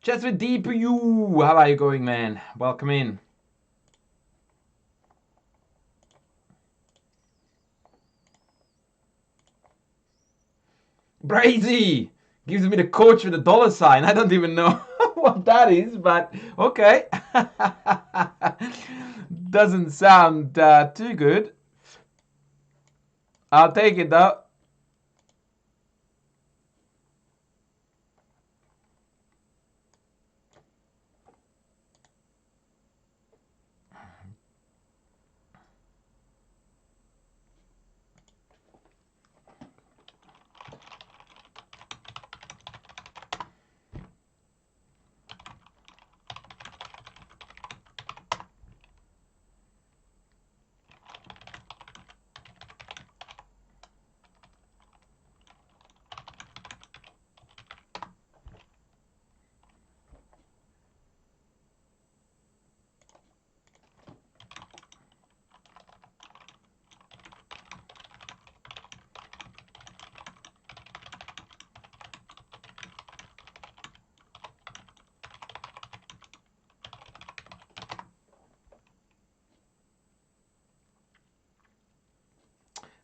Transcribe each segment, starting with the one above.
Chess with DPU. How are you going, man? Welcome in. Brazy gives me the coach with the dollar sign. I don't even know what that is, but okay. Doesn't sound too good. I'll take it though.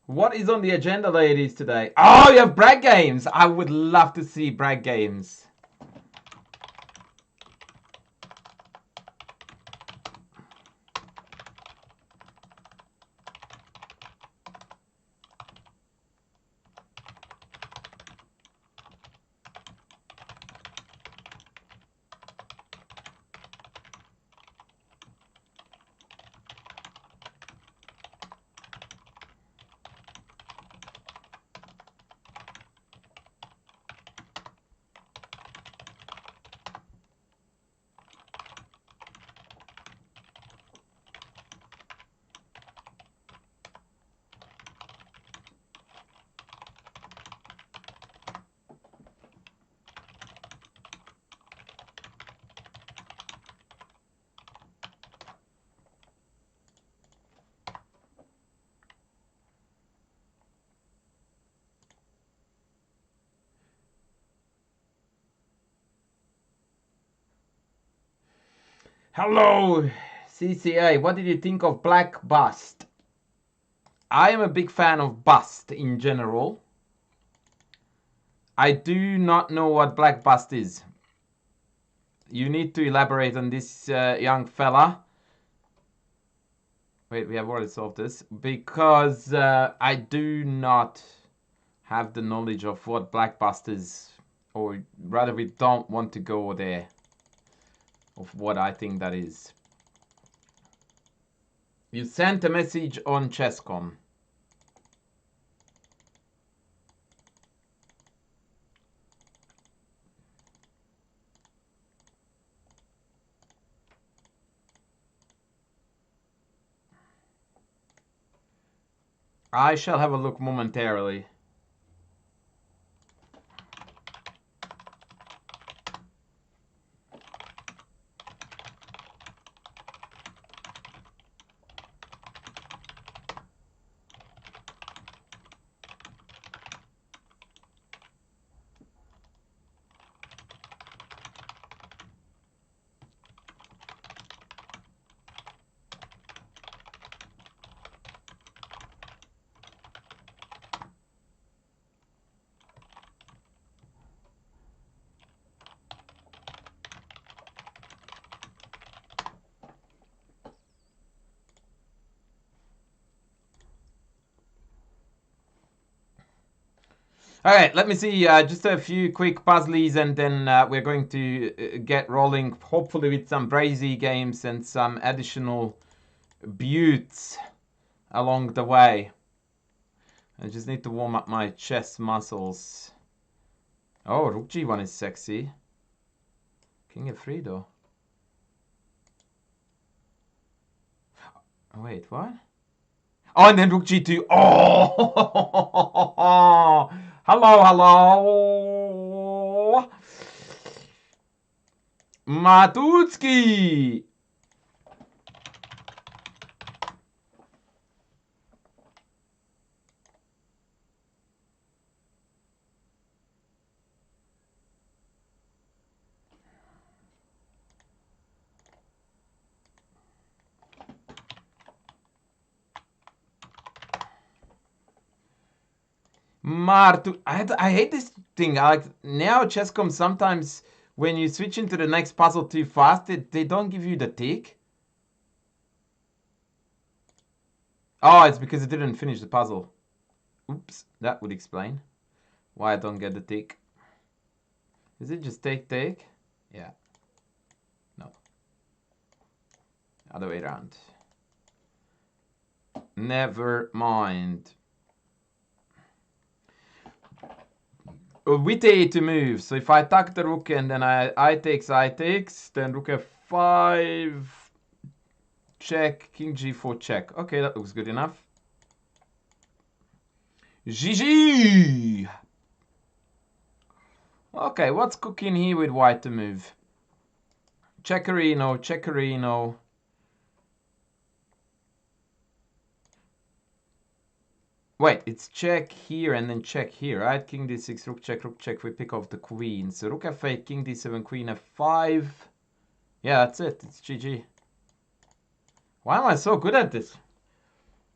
What is on the agenda, ladies, today? Oh, you have brag games. I would love to see brag games. Hello, CCA. What did you think of Black Bust? I am a big fan of Bust in general. I do not know what Black Bust is. You need to elaborate on this young fella. Wait, we have already solved this. Because I do not have the knowledge of what Black Bust is. Or rather, we don't want to go there. Of what I think that is. You sent a message on ChessCom. I shall have a look momentarily. All right, let me see just a few quick puzzles and then we're going to get rolling, hopefully with some Brazy games and some additional buttes along the way. I just need to warm up my chest muscles. Oh, Rook G1 is sexy. King F3 though. Oh, wait, what? Oh, and then Rook G2. Oh! Hello, hello! Matutski! Martu, I hate this thing. Like now, Chess.com sometimes when you switch into the next puzzle too fast, they don't give you the tick. Oh, it's because it didn't finish the puzzle. Oops, that would explain why I don't get the tick. Is it just take? Yeah. No. Other way around. Never mind. With a to move. So if I attack the rook and then I takes, then rook f5, check, king g4, check. Okay, that looks good enough. GG! Okay, what's cooking here with white to move? Checkerino, checkerino. Wait, it's check here and then check here, right? King d6, rook check, we pick off the queen. So rook f8, king d7, queen f5. Yeah, that's it, it's GG. Why am I so good at this?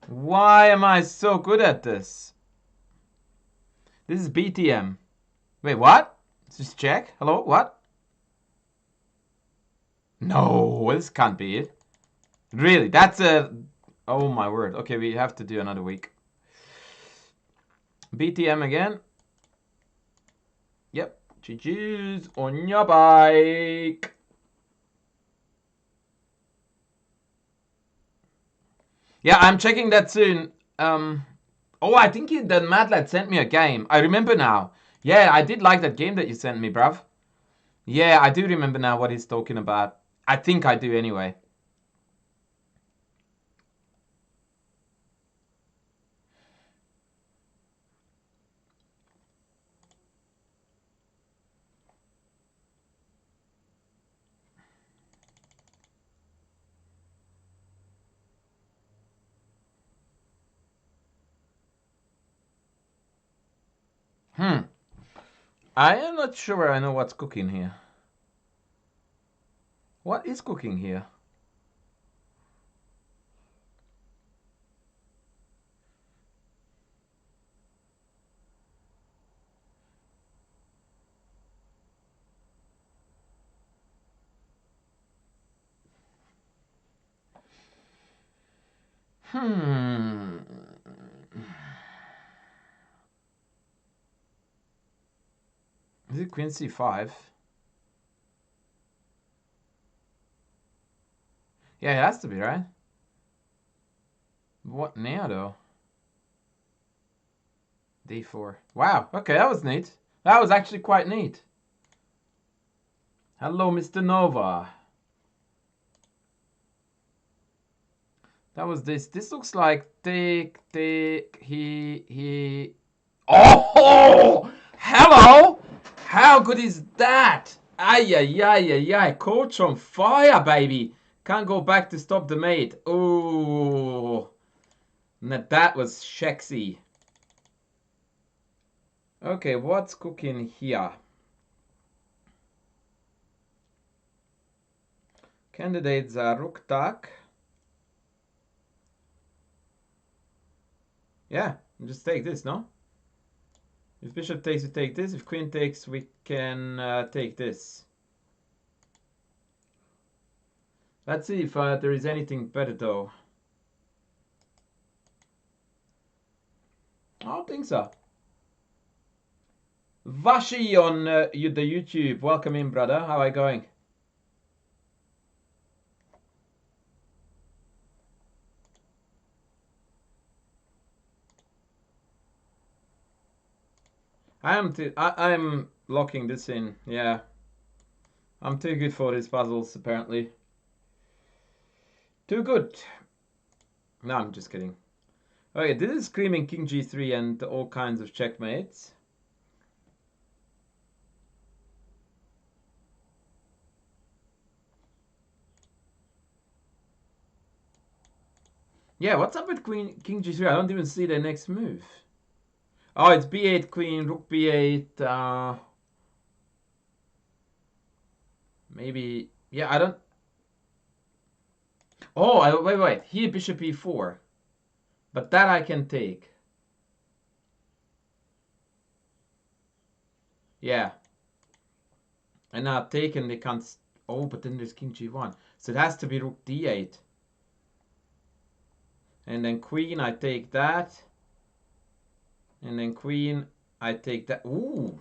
Why am I so good at this? This is BTM. Wait, what? Just check? Hello, what? No, this can't be it. Really, that's a... Oh my word. Okay, we have to do another week. BTM again. Yep. GG's on your bike. Yeah, I'm checking that soon. Oh, I think that Madlad sent me a game. I remember now. Yeah, I did like that game that you sent me, bruv. Yeah, I do remember now what he's talking about. I think I do anyway. I am not sure I know what's cooking here. What is cooking here? Is it queen c5? Yeah, it has to be, right? What now, though? d4. Wow, okay, that was neat. That was actually quite neat. Hello, Mr. Nova. That was this. This looks like he. Oh! Hello! How good is that? Ay, ay, ay, ay, ay. Coach on fire, baby. Can't go back to stop the mate. Oh. That was sexy. Okay, what's cooking here? Candidates are rook tak. Yeah, just take this, no? If bishop takes, we take this. If queen takes, we can take this. Let's see if there is anything better, though. I don't think so. Vashi on the YouTube. Welcome in, brother. How are you going? I'm locking this in. Yeah. I'm too good for these puzzles, apparently. Too good. No, I'm just kidding. Okay, this is screaming king g3 and all kinds of checkmates. Yeah, what's up with king g3? I don't even see the next move. Oh, it's b8 queen, rook b8. Maybe, yeah, I don't. Oh, wait. Here bishop e4, but that I can take. Yeah. And now taken, they can't... Oh, but then there's king g1. So it has to be rook d8. And then queen, I take that. And then queen, I take that. Ooh.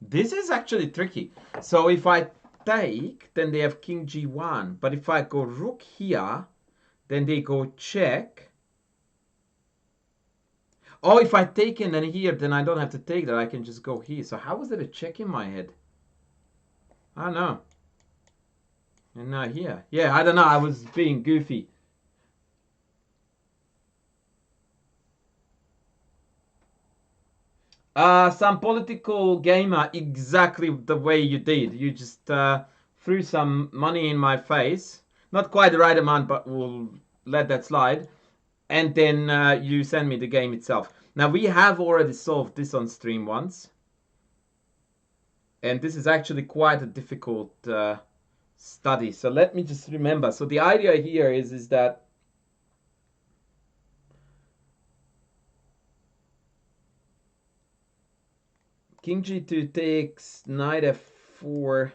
This is actually tricky. So if I take, then they have king g1. But if I go rook here, then they go check. Oh, if I take in then here, then I don't have to take that. I can just go here. So how was that a check in my head? I don't know. And now here. Yeah, I don't know. I was being goofy. Some political gamer, exactly the way you did. You just threw some money in my face. Not quite the right amount, but we'll let that slide. And then you send me the game itself. Now, we have already solved this on stream once. And this is actually quite a difficult study. So let me just remember. So the idea here is that king g2 takes knight f4.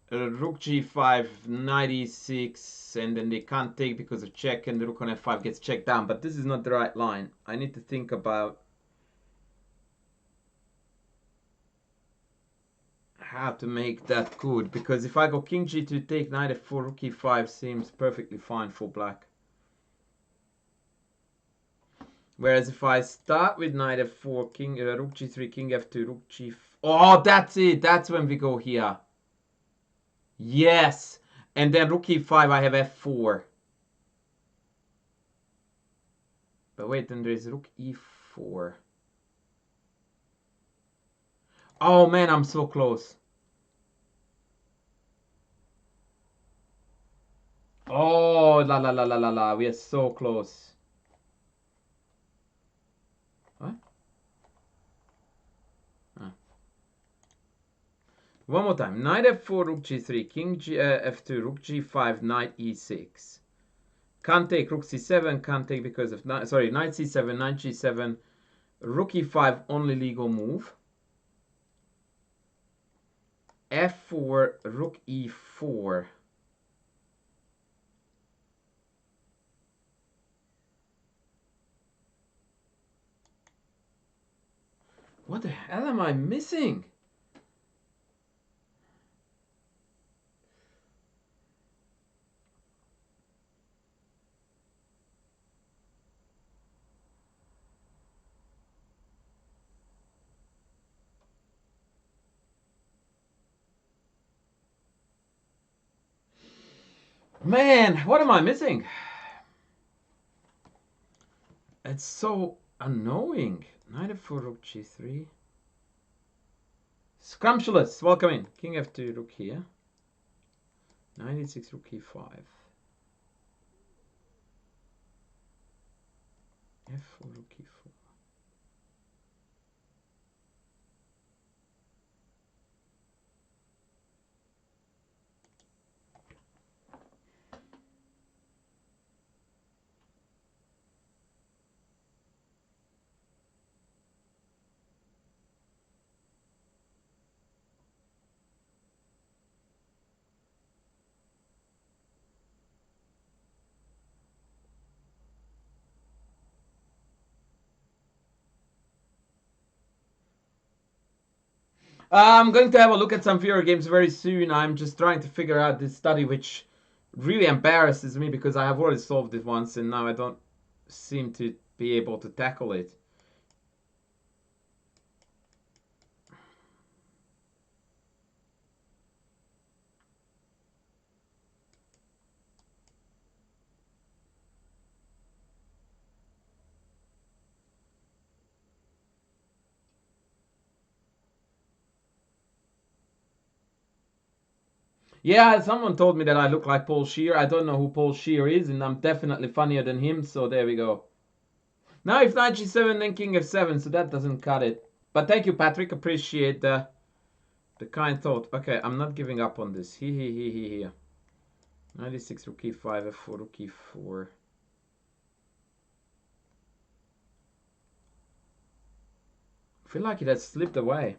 Rook g5, knight e6, and then they can't take because of check, and the rook on f5 gets checked down. But this is not the right line. I need to think about how to make that good, because if I go king g2 take, knight f4, rook e5 seems perfectly fine for black. Whereas if I start with knight f4, king rook g3, king f2, rook g4. Oh, that's it. That's when we go here. Yes. And then rook e5, I have f4. But wait, then there's rook e4. Oh man, I'm so close. Oh, la la la la la la. We are so close. What? Ah. One more time. Knight f4, rook g3, king f2, rook g5, knight e6. Can't take rook c7, can't take because of... Sorry, knight c7, knight g7, rook e5, only legal move. f4, rook e4. What the hell am I missing? Man, what am I missing? It's so annoying. Knight f4, rook g3. Scrumptious, welcome in. King f2, rook here. Knight e6, rook e5. f4, rook e4. I'm going to have a look at some VR games very soon. I'm just trying to figure out this study, which really embarrasses me because I have already solved it once and now I don't seem to be able to tackle it. Yeah, someone told me that I look like Paul Scheer. I don't know who Paul Scheer is, and I'm definitely funnier than him, so there we go. Now if knight g7, then king f7, so that doesn't cut it. But thank you, Patrick. Appreciate the kind thought. Okay, I'm not giving up on this. He. 96 rook e5, f4, rook e4. I feel like it has slipped away.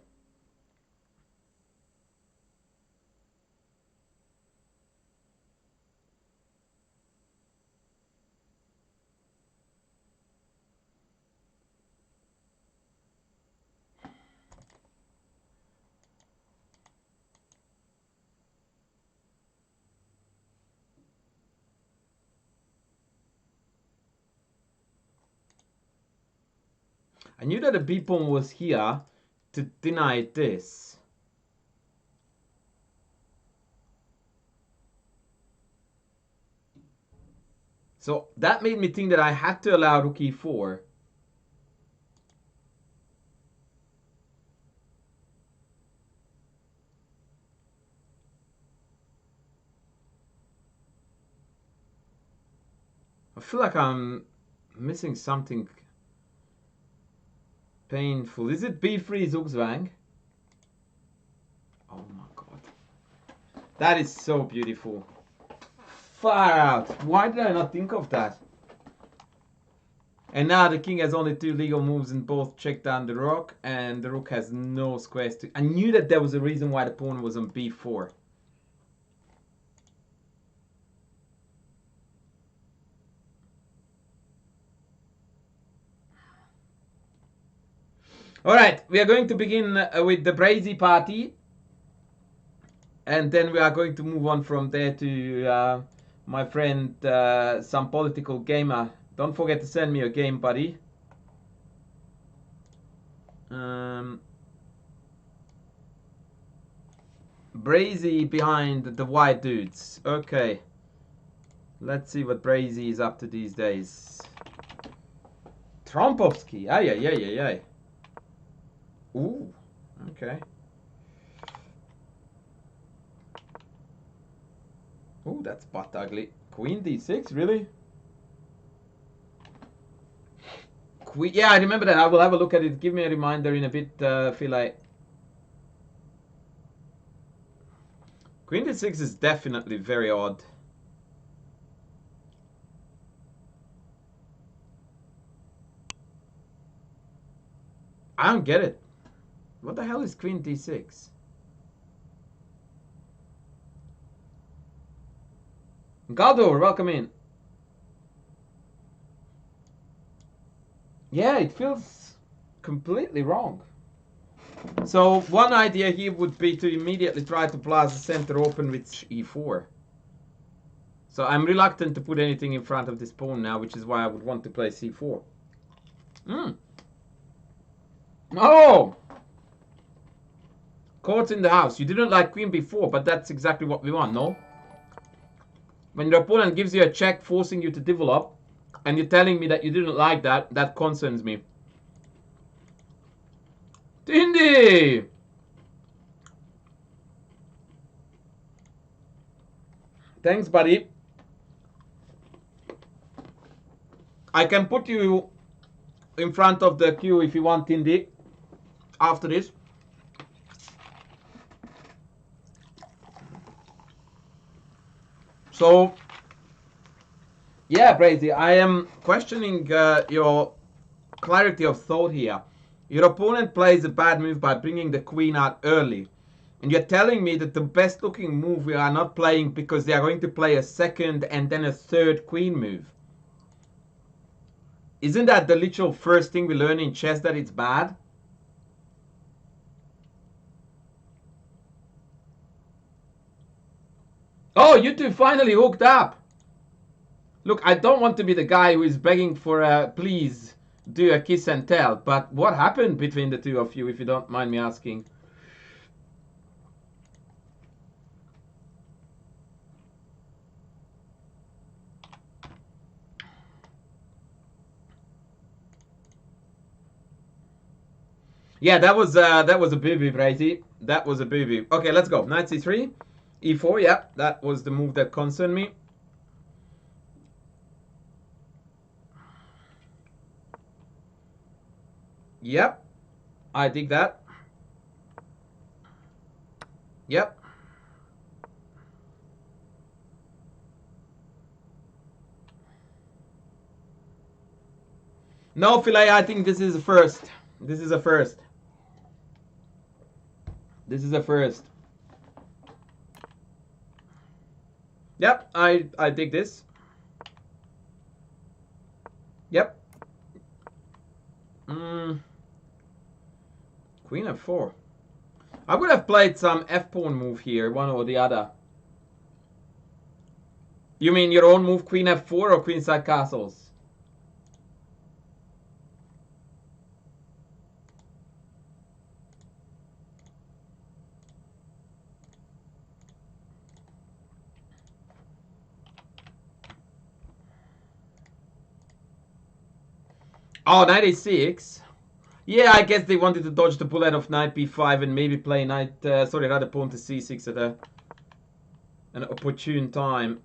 I knew that the b pawn was here to deny this. So that made me think that I had to allow rook e4. I feel like I'm missing something painful. Is it b3 Zugzwang? Oh my god. That is so beautiful. Far out. Why did I not think of that? And now the king has only 2 legal moves and both check down the rook, and the rook has no squares to... I knew that there was a reason why the pawn was on b4. Alright, we are going to begin with the Brazy party. And then we are going to move on from there to my friend, some political gamer. Don't forget to send me a game, buddy. Brazy behind the white dudes. Okay. Let's see what Brazy is up to these days. Trompovsky. Ay, ay, ay, ay, ay. Ooh. Okay. Ooh, that's butt ugly. Queen d6, really? Queen, yeah, I remember that. I will have a look at it. Give me a reminder in a bit, feel like. Queen d6 is definitely very odd. I don't get it. What the hell is Queen d6? Galdor, welcome in. Yeah, it feels completely wrong. So one idea here would be to immediately try to blast the center open with e4. So I'm reluctant to put anything in front of this pawn now, which is why I would want to play c4. Oh! Court's in the house. You didn't like queen b4, but that's exactly what we want, no? When your opponent gives you a check forcing you to develop, and you're telling me that you didn't like that, that concerns me. Tindy! Thanks, buddy. I can put you in front of the queue if you want, Tindy, after this. So, yeah, Brazy, I am questioning your clarity of thought here. Your opponent plays a bad move by bringing the queen out early. And you're telling me that the best looking move we are not playing because they are going to play a second and then a third queen move. Isn't that the literal first thing we learn in chess, that it's bad? Oh, you two finally hooked up. Look, I don't want to be the guy who is begging for a please do a kiss and tell, but what happened between the two of you, if you don't mind me asking? Yeah, that was a booby, Brazy. That was a booby. Okay, let's go. Knight c3, e4. Yeah, that was the move that concerned me. Yep, I dig that. Yep. No, Philae, I think this is a first. This is a first. This is a first. Yep, I dig this. Yep. Queen f4. I would have played some f-pawn move here, one or the other. You mean your own move, queen f4 or queenside castles? Oh, knight a6. Yeah, I guess they wanted to dodge the bullet of knight b5 and maybe play knight, rather pawn to c6 at an opportune time.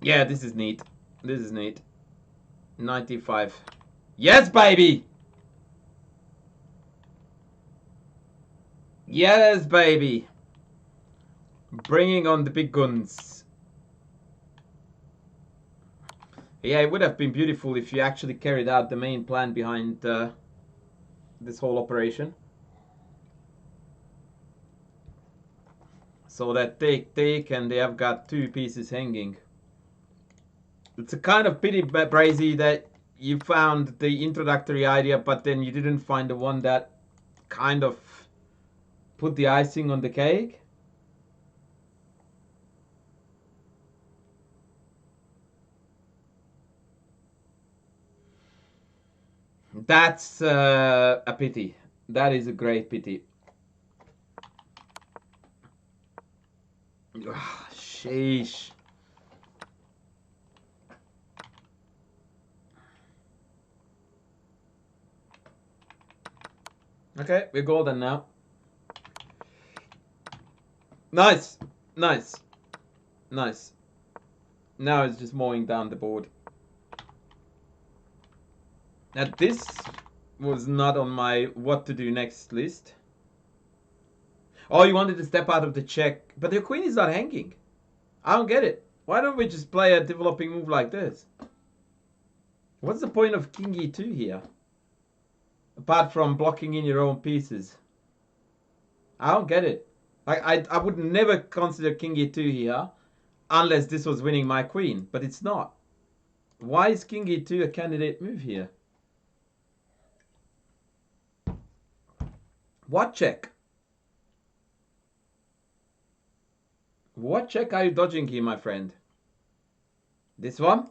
Yeah, this is neat. This is neat. Knight d5. Yes, baby! Yes, baby! Bringing on the big guns. Yeah, it would have been beautiful if you actually carried out the main plan behind this whole operation. So that take, and they have got 2 pieces hanging. It's a kind of pity, Brazy, that you found the introductory idea, but then you didn't find the one that kind of put the icing on the cake. That's a pity. That is a great pity. Sheesh. Okay, we're golden now. Nice. Nice. Nice. Now it's just mowing down the board. Now this was not on my what to do next list. Oh, you wanted to step out of the check, but your queen is not hanging. I don't get it. Why don't we just play a developing move like this? What's the point of king e2 here? Apart from blocking in your own pieces. I don't get it. Like, I would never consider king e2 here unless this was winning my queen, but it's not. Why is king e2 a candidate move here? What check? What check are you dodging here, my friend? This one?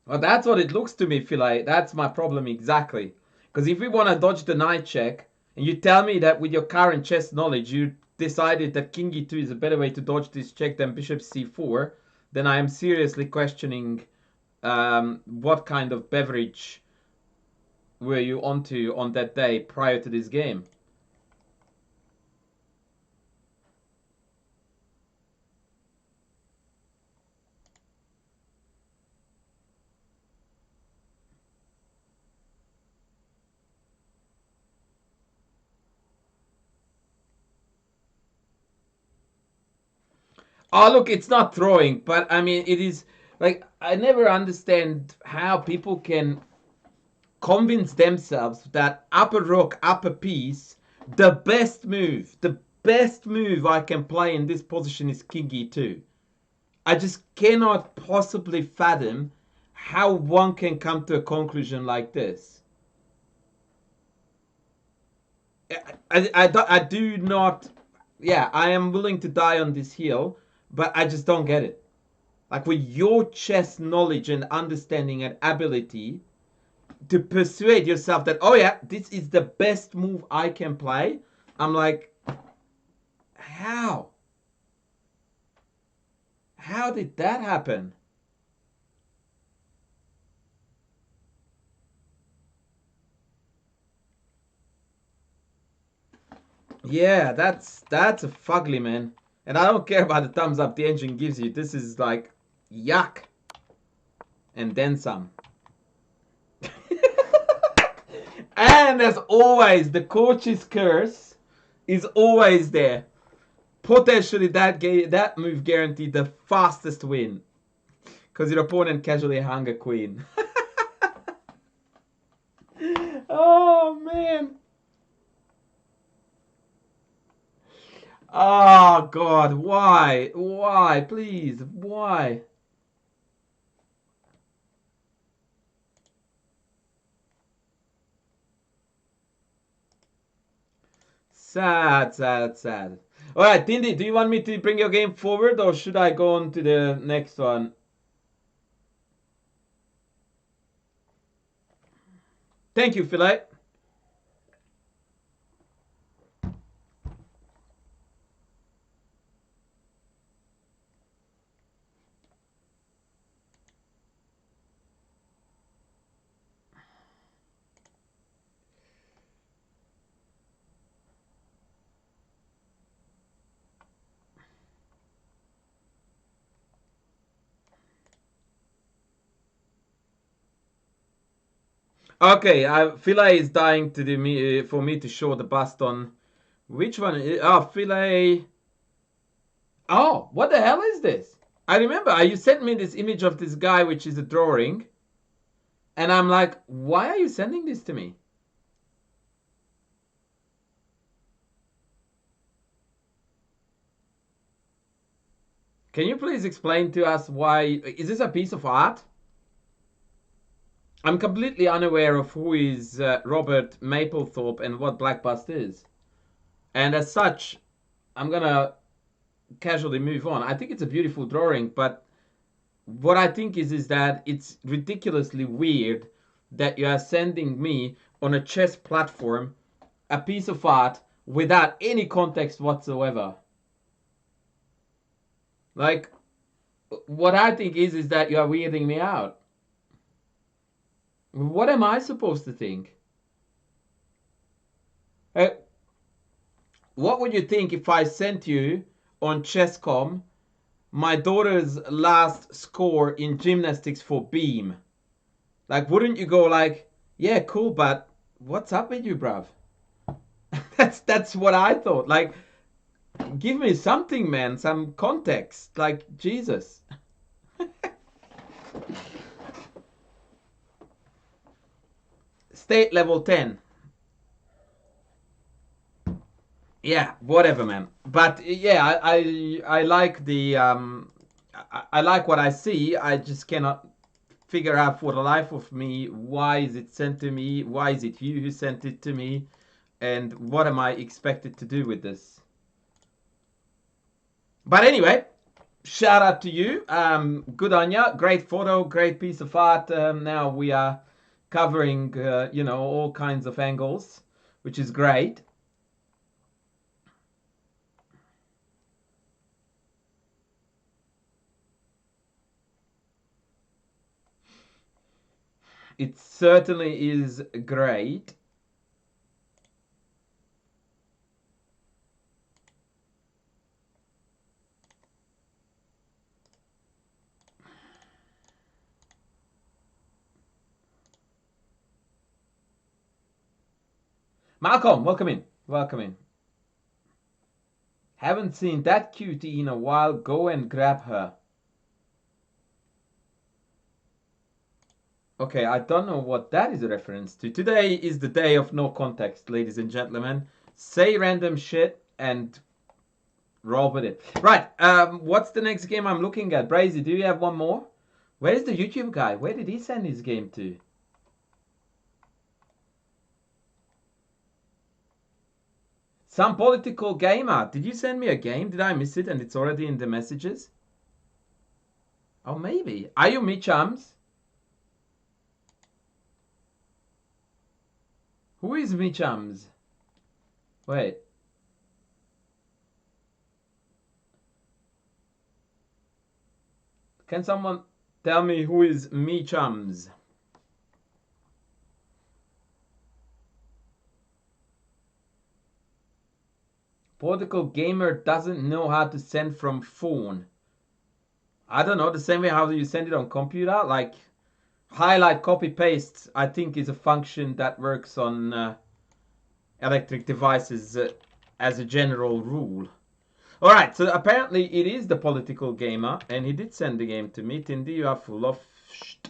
Well, that's what it looks to me, Philae. That's my problem exactly. Because if we want to dodge the knight check, and you tell me that with your current chess knowledge, you decided that king e2 is a better way to dodge this check than bishop c4, then I am seriously questioning what kind of beverage were you onto on that day prior to this game. Oh, look, it's not throwing, but I mean, it is like I never understand how people can convince themselves that upper rook, upper piece, the best move I can play in this position is king e2. I just cannot possibly fathom how one can come to a conclusion like this. I do not, yeah, I am willing to die on this hill, but I just don't get it. Like with your chess knowledge and understanding and ability to persuade yourself that, oh yeah, this is the best move I can play. I'm like, how? How did that happen? Yeah, that's a fugly, man. And I don't care about the thumbs up the engine gives you. This is like yuck. And then some. And as always, the coach's curse is always there. Potentially that move guaranteed the fastest win. Because your opponent casually hung a queen. Oh, man. Oh, God. Why? Why? Please. Why? Sad, sad, sad. Alright, Tindy, do you want me to bring your game forward or should I go on to the next one? Thank you, Philet. Okay, Philet is dying to do me for me to show the bust on. Which one? Philet. Oh, what the hell is this? I remember you sent me this image of this guy, which is a drawing. And I'm like, why are you sending this to me? Can you please explain to us why? Is this a piece of art? I'm completely unaware of who is Robert Mapplethorpe and what Black Bust is. And as such, I'm gonna casually move on. I think it's a beautiful drawing, but what I think is that it's ridiculously weird that you are sending me on a chess platform a piece of art without any context whatsoever. Like, what I think is that you are weirding me out. What am I supposed to think? What would you think if I sent you on Chess.com my daughter's last score in gymnastics for beam? Like, wouldn't you go like, yeah, cool, but what's up with you, bruv? That's what I thought. Like, give me something, man, some context. Like, Jesus. State level 10. Yeah, whatever, man. But yeah, I like the I like what I see. I just cannot figure out for the life of me why is it sent to me? Why is it you who sent it to me? And what am I expected to do with this? But anyway, shout out to you. Good on ya. Great photo, great piece of art. Now we are covering, all kinds of angles, which is great. It certainly is great. Malcolm, welcome in. Welcome in. Haven't seen that cutie in a while. Go and grab her. Okay, I don't know what that is a reference to. Today is the day of no context, ladies and gentlemen. Say random shit and roll with it. Right, what's the next game I'm looking at? Brazy, do you have one more? Where is the YouTube guy? Where did he send his game to? Some political gamer. Did you send me a game? Did I miss it and it's already in the messages? Oh, maybe. Are you me chums? Who is me chums? Wait. Can someone tell me who is me chums? Political gamer doesn't know how to send from phone. I don't know, the same way how you send it on computer, like highlight, copy, paste, I think is a function that works on electric devices as a general rule. All right, so apparently it is the political gamer, and he did send the game to me. Tindy, you are full of shit.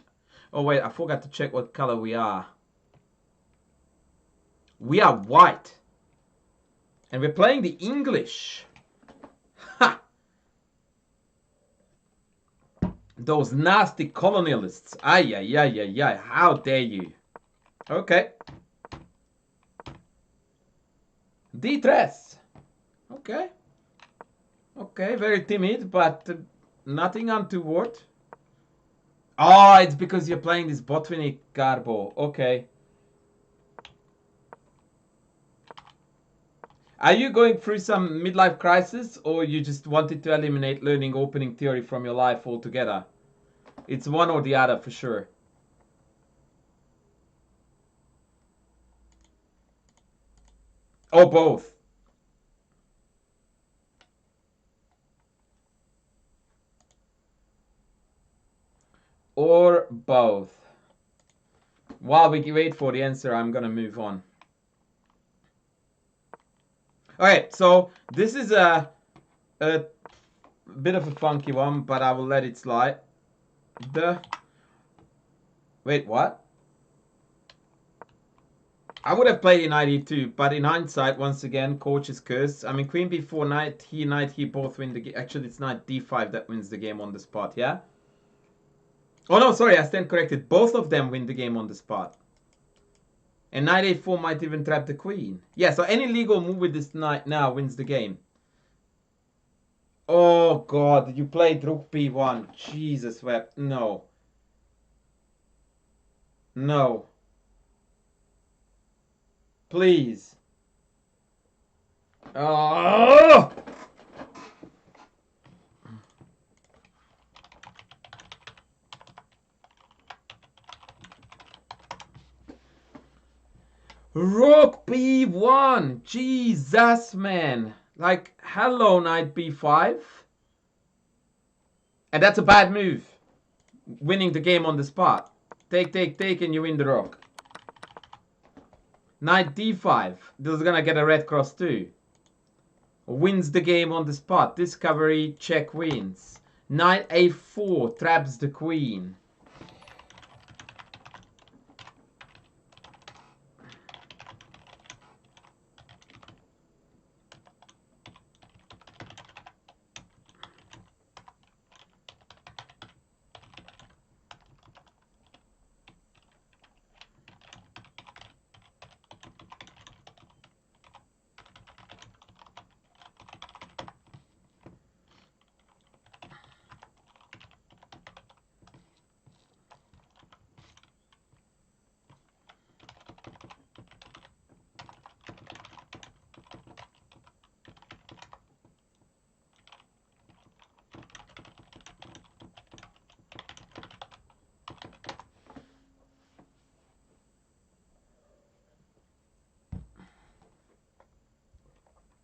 Oh wait, I forgot to check what color we are. We are white. And we're playing the English. Ha! Those nasty colonialists. Ay, ay, ay, ay, ay. How dare you? Okay. D3. Okay. Okay, very timid, but nothing untoward. Oh, it's because you're playing this Botvinnik Garbo. Okay. Are you going through some midlife crisis, or you just wanted to eliminate learning opening theory from your life altogether? It's one or the other for sure. Or both. Or both. While we wait for the answer, I'm gonna move on. Okay, so this is a bit of a funky one, but I will let it slide. Wait, what? I would have played in knight e2, but in hindsight, once again, coach's curse. I mean, queen b4, knight he both win the game. Actually, it's knight d5 that wins the game on the spot, yeah? Oh no, sorry, I stand corrected. Both of them win the game on the spot. And knight a4 might even trap the queen. Yeah, so any legal move with this knight now wins the game. Oh god, you played rook b1. Jesus wept. No. No. Please. Oh! Rook b1. Jesus, man. Like, hello, knight b5. And that's a bad move. Winning the game on the spot. Take, and you win the rook. Knight d5. This is gonna get a red cross too. Wins the game on the spot. Discovery, check, wins. Knight a4 traps the queen.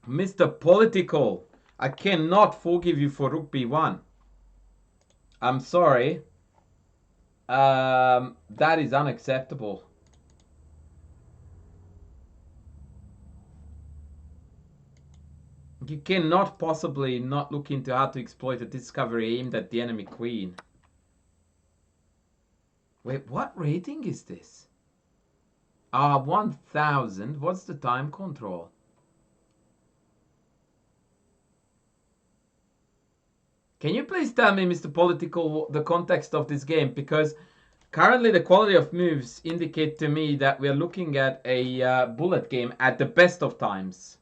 Mr. Political, I cannot forgive you for rook b1. I'm sorry. That is unacceptable. You cannot possibly not look into how to exploit a discovery aimed at the enemy queen. Wait, what rating is this? 1000. What's the time control? Can you please tell me, Mr. Political, the context of this game? Because currently the quality of moves indicate to me that we're looking at a bullet game at the best of times,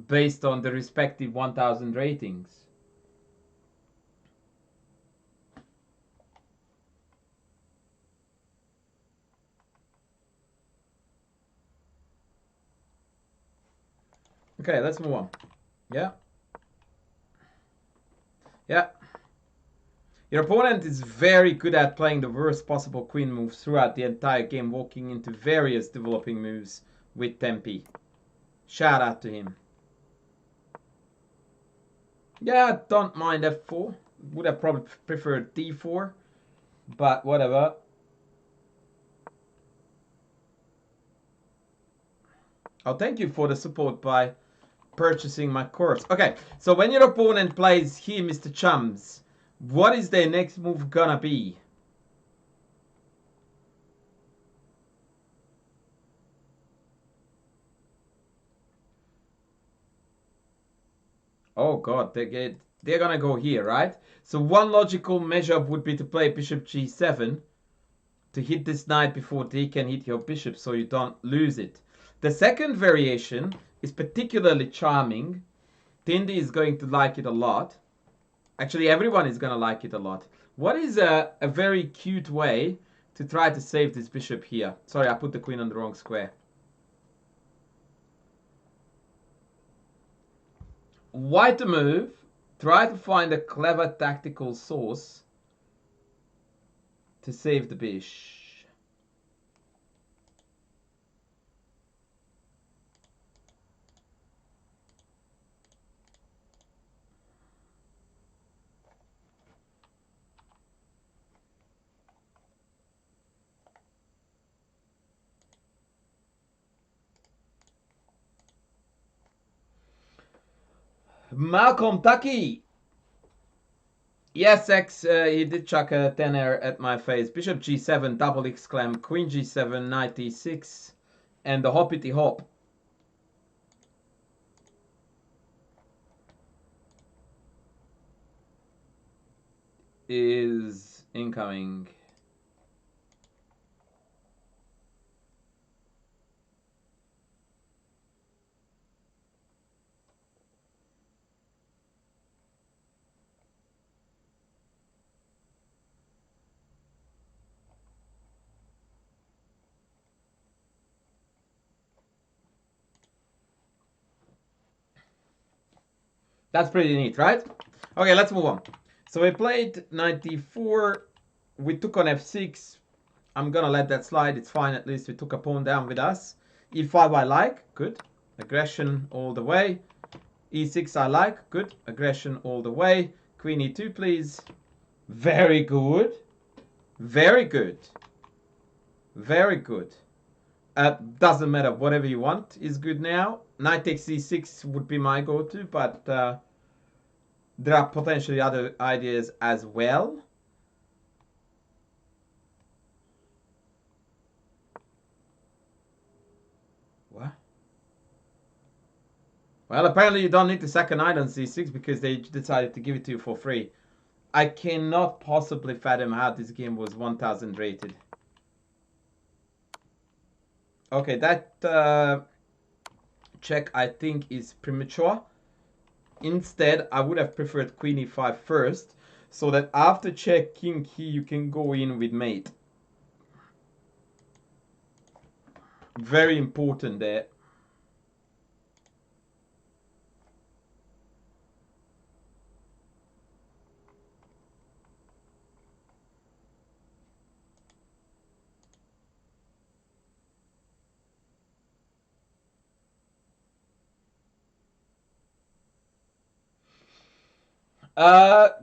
based on the respective 1000 ratings. Okay, let's move on. Yeah. Yeah. Your opponent is very good at playing the worst possible queen moves throughout the entire game, walking into various developing moves with tempi. Shout out to him. Yeah, don't mind f4. Would have probably preferred d4, but whatever. Oh, thank you for the support by purchasing my course. Okay, so when your opponent plays here, Mr. Chums, what is their next move gonna be? Oh god, they're gonna go here, right? So one logical measure would be to play bishop g7 to hit this knight before they can hit your bishop so you don't lose it. The second variation is particularly charming. Tindy is going to like it a lot. Actually, everyone is gonna like it a lot. What is a very cute way to try to save this bishop here? Sorry, I put the queen on the wrong square. White move. Try to find a clever tactical source to save the bish. Malcolm Tucky. Yes, X, he did chuck a tenner at my face. Bishop g7, double exclam, queen g7, knight e6, and the hoppity hop. Is incoming. That's pretty neat, right? Okay, let's move on. So we played 94. We took on f6. I'm gonna let that slide. It's fine. At least we took a pawn down with us. e5 I like. Good. Aggression all the way. e6 I like. Good. Aggression all the way. Queen e2, please. Very good. Very good. Very good. Doesn't matter. Whatever you want is good now. Knight takes e6 would be my go-to, but there are potentially other ideas as well. What? Well, apparently you don't need the second knight on c6 because they decided to give it to you for free. I cannot possibly fathom how this game was 1000 rated. Okay, that check I think is premature. Instead, I would have preferred queen e5 first, so that after check king key you can go in with mate. Very important there.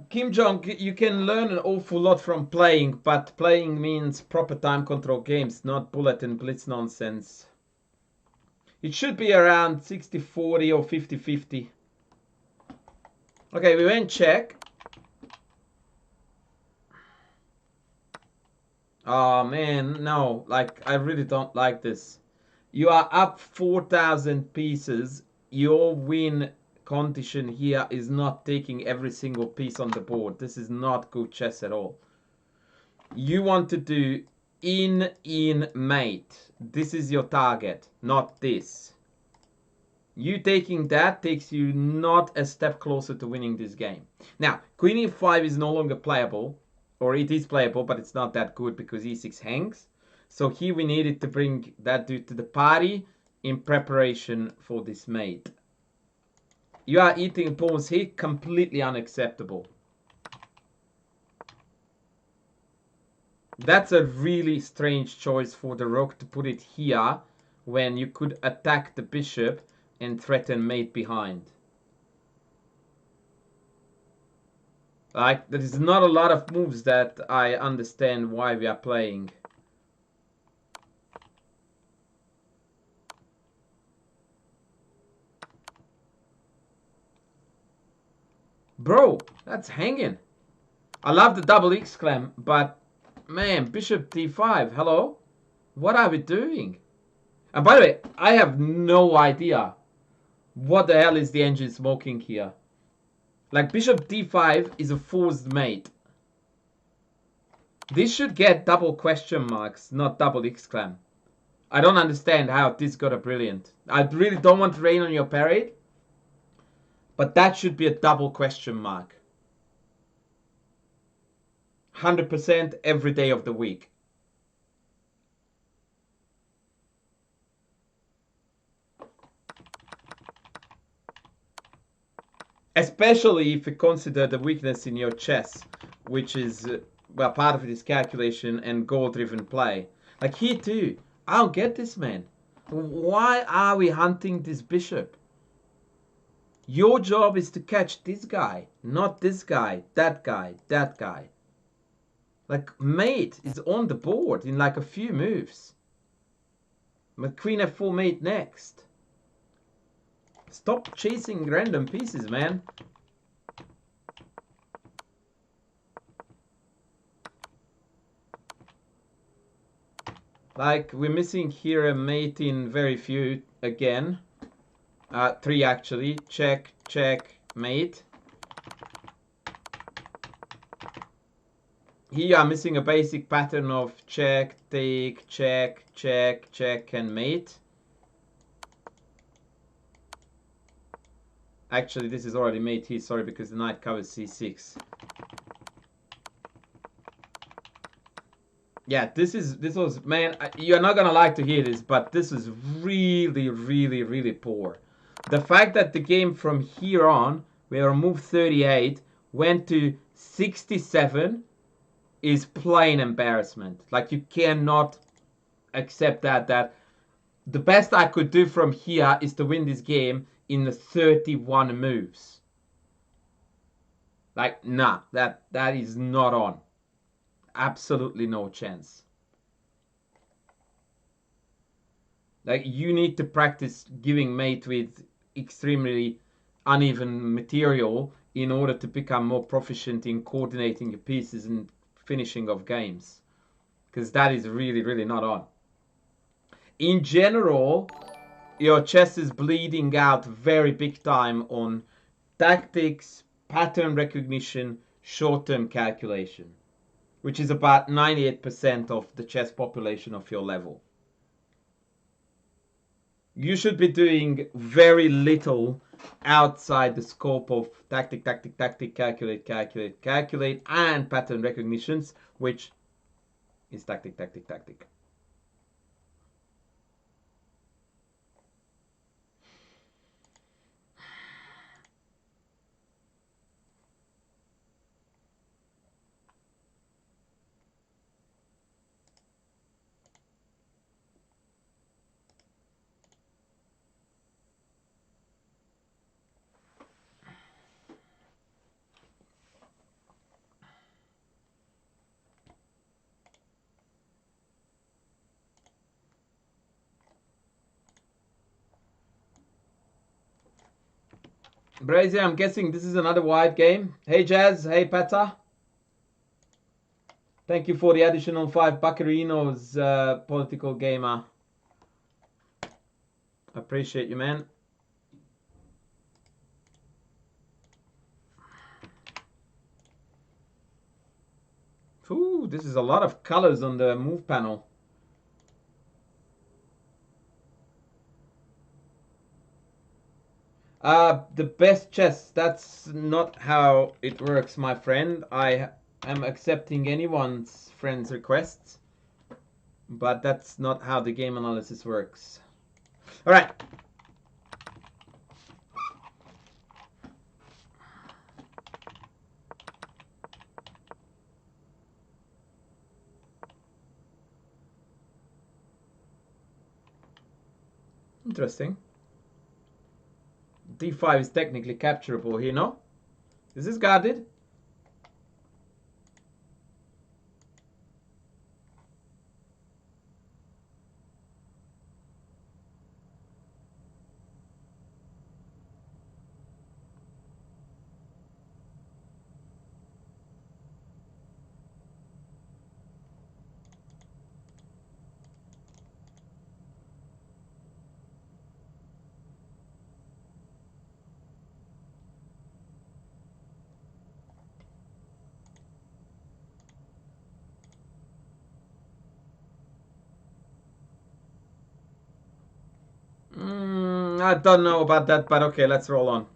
Kim Jong, you can learn an awful lot from playing, but playing means proper time control games, not bullet and blitz nonsense. It should be around 60-40 or 50-50. Okay, we went check. Oh man, no, like I really don't like this. You are up 4,000 pieces. Your win condition here is not taking every single piece on the board. This is not good chess at all. You want to do in mate. This is your target, not this. You taking that takes you not a step closer to winning this game. Now, queen e5 is no longer playable, or it is playable, but it's not that good because e6 hangs. So here we needed to bring that dude to the party in preparation for this mate. You are eating pawns here, completely unacceptable. That's a really strange choice for the rook to put it here when you could attack the bishop and threaten mate behind. Like, there is not a lot of moves that I understand why we are playing. Bro, that's hanging. I love the double exclam, but man, bishop d5, hello? What are we doing? And by the way, I have no idea what the hell is the engine smoking here. Like, bishop d5 is a forced mate. This should get double question marks, not double exclam. I don't understand how this got a brilliant. I really don't want to rain on your parade, but that should be a double question mark. 100% every day of the week. Especially if you consider the weakness in your chess, which is, well, part of it is calculation and goal-driven play. Like here too, I don't get this, man. Why are we hunting this bishop? Your job is to catch this guy, not this guy, that guy, that guy. Like, mate is on the board in like a few moves. But queen f4 mate next. Stop chasing random pieces, man. Like, we're missing here a mate in very few again. 3 actually. Check, check, mate. Here I'm missing a basic pattern of check, take, check, check, check, and mate. Actually, this is already mate here, sorry, because the knight covers c6. Yeah, this was, man, you're not gonna like to hear this, but this is really, really, really poor. The fact that the game from here on, where move 38, went to 67 is plain embarrassment. Like, you cannot accept that the best I could do from here is to win this game in the 31 moves. Like, nah, that is not on. Absolutely no chance. Like, you need to practice giving mate with extremely uneven material in order to become more proficient in coordinating your pieces and finishing of games. Because that is really, really not on. In general, your chess is bleeding out very big time on tactics, pattern recognition, short-term calculation, which is about 98% of the chess population of your level. You should be doing very little outside the scope of tactic, calculate, calculate, calculate, and pattern recognitions, which is tactic, tactic, tactic. Brazier, I'm guessing this is another wide game. Hey Jazz, hey Pata. Thank you for the additional 5 buccarinos, political gamer. Appreciate you, man. Ooh, this is a lot of colors on the move panel. The best chess, that's not how it works, my friend. I am accepting anyone's friend's requests, but that's not how the game analysis works. All right. Interesting. D5 is technically capturable here, no? Is this guarded? I don't know about that, but okay, let's roll on.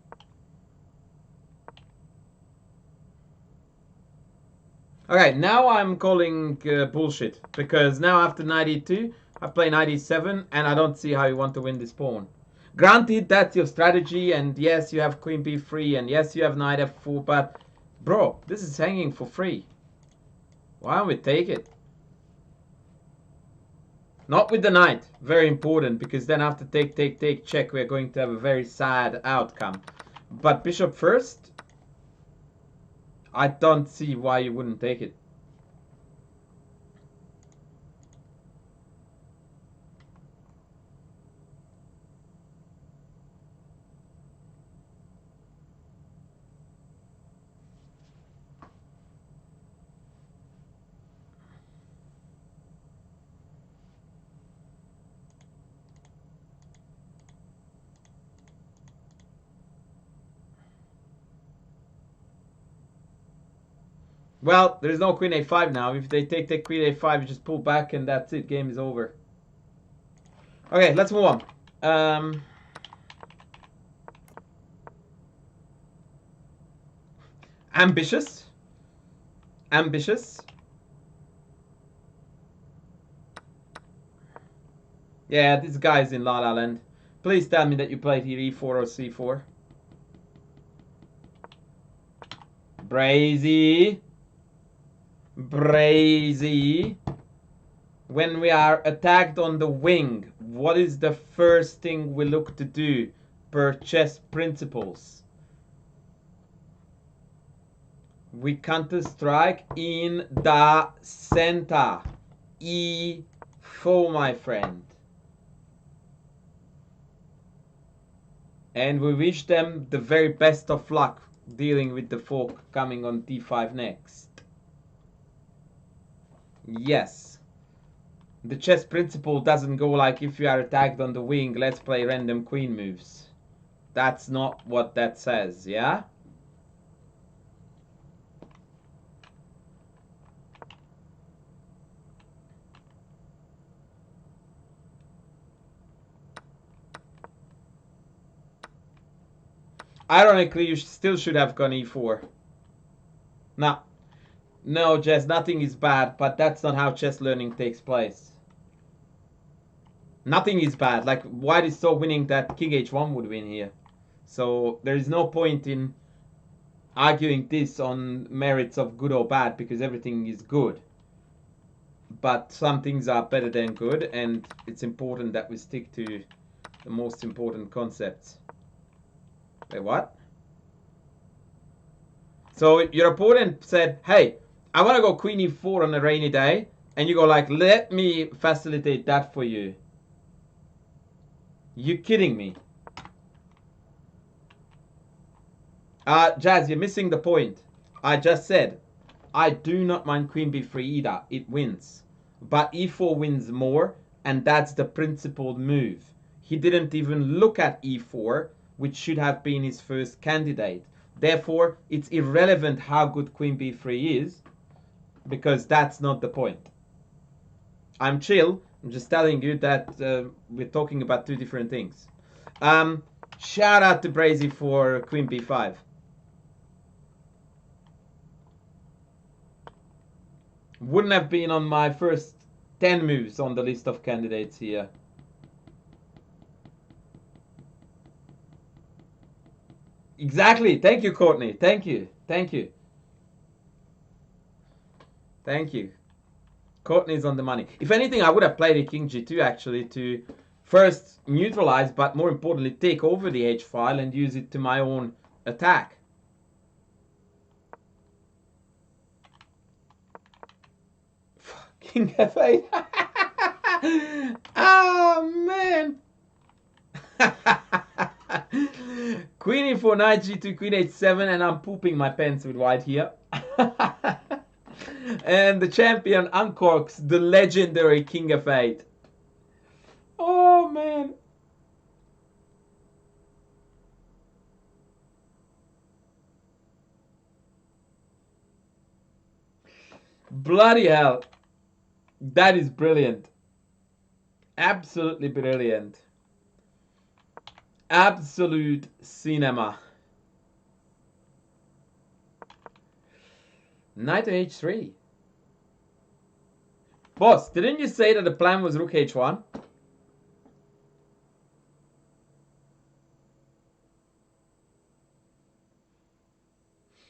Okay, now I'm calling bullshit, because now after 92, I play 97, and I don't see how you want to win this pawn. Granted, that's your strategy, and yes, you have queen b3, and yes, you have knight f4, but bro, this is hanging for free. Why don't we take it? Not with the knight, very important, because then after take, check, we're going to have a very sad outcome. But bishop first, I don't see why you wouldn't take it. Well, there's no queen a5 now. If they take queen a5, you just pull back and that's it. Game is over. Okay, let's move on. Ambitious. Ambitious. Yeah, this guy's in La La Land. Please tell me that you played here e4 or c4. Brazy. Brazy. When we are attacked on the wing, what is the first thing we look to do per chess principles? We counter strike in the center. E4, my friend. And we wish them the very best of luck dealing with the fork coming on d5 next. Yes. The chess principle doesn't go like, if you are attacked on the wing, let's play random queen moves. That's not what that says, yeah? Ironically, you still should have gone e4. No, Jess, nothing is bad, but that's not how chess learning takes place. Nothing is bad. Like, white is so winning that king h1 would win here. So there is no point in arguing this on merits of good or bad, because everything is good. But some things are better than good, and it's important that we stick to the most important concepts. Wait, what? So your opponent said, hey, I want to go queen e4 on a rainy day, and you go like, let me facilitate that for you. You kidding me? Jazz, you're missing the point. I just said, I do not mind queen b3 either. It wins. But e4 wins more, and that's the principled move. He didn't even look at e4, which should have been his first candidate. Therefore, it's irrelevant how good queen b3 is, because that's not the point. I'm chill. I'm just telling you that we're talking about two different things. Shout out to Brazy for queen b5. Wouldn't have been on my first 10 moves on the list of candidates here. Exactly. Thank you, Courtney. Thank you. Thank you. Thank you. Courtney's on the money. If anything, I would have played a king g2 actually to first neutralize, but more importantly, take over the h file and use it to my own attack. King f8. Oh, man. Queen e4, knight g2, queen h7, and I'm pooping my pants with white here. And the champion uncorks the legendary king f8. Oh, man. Bloody hell. That is brilliant. Absolutely brilliant. Absolute cinema. Knight to h3. Boss, didn't you say that the plan was rook h1?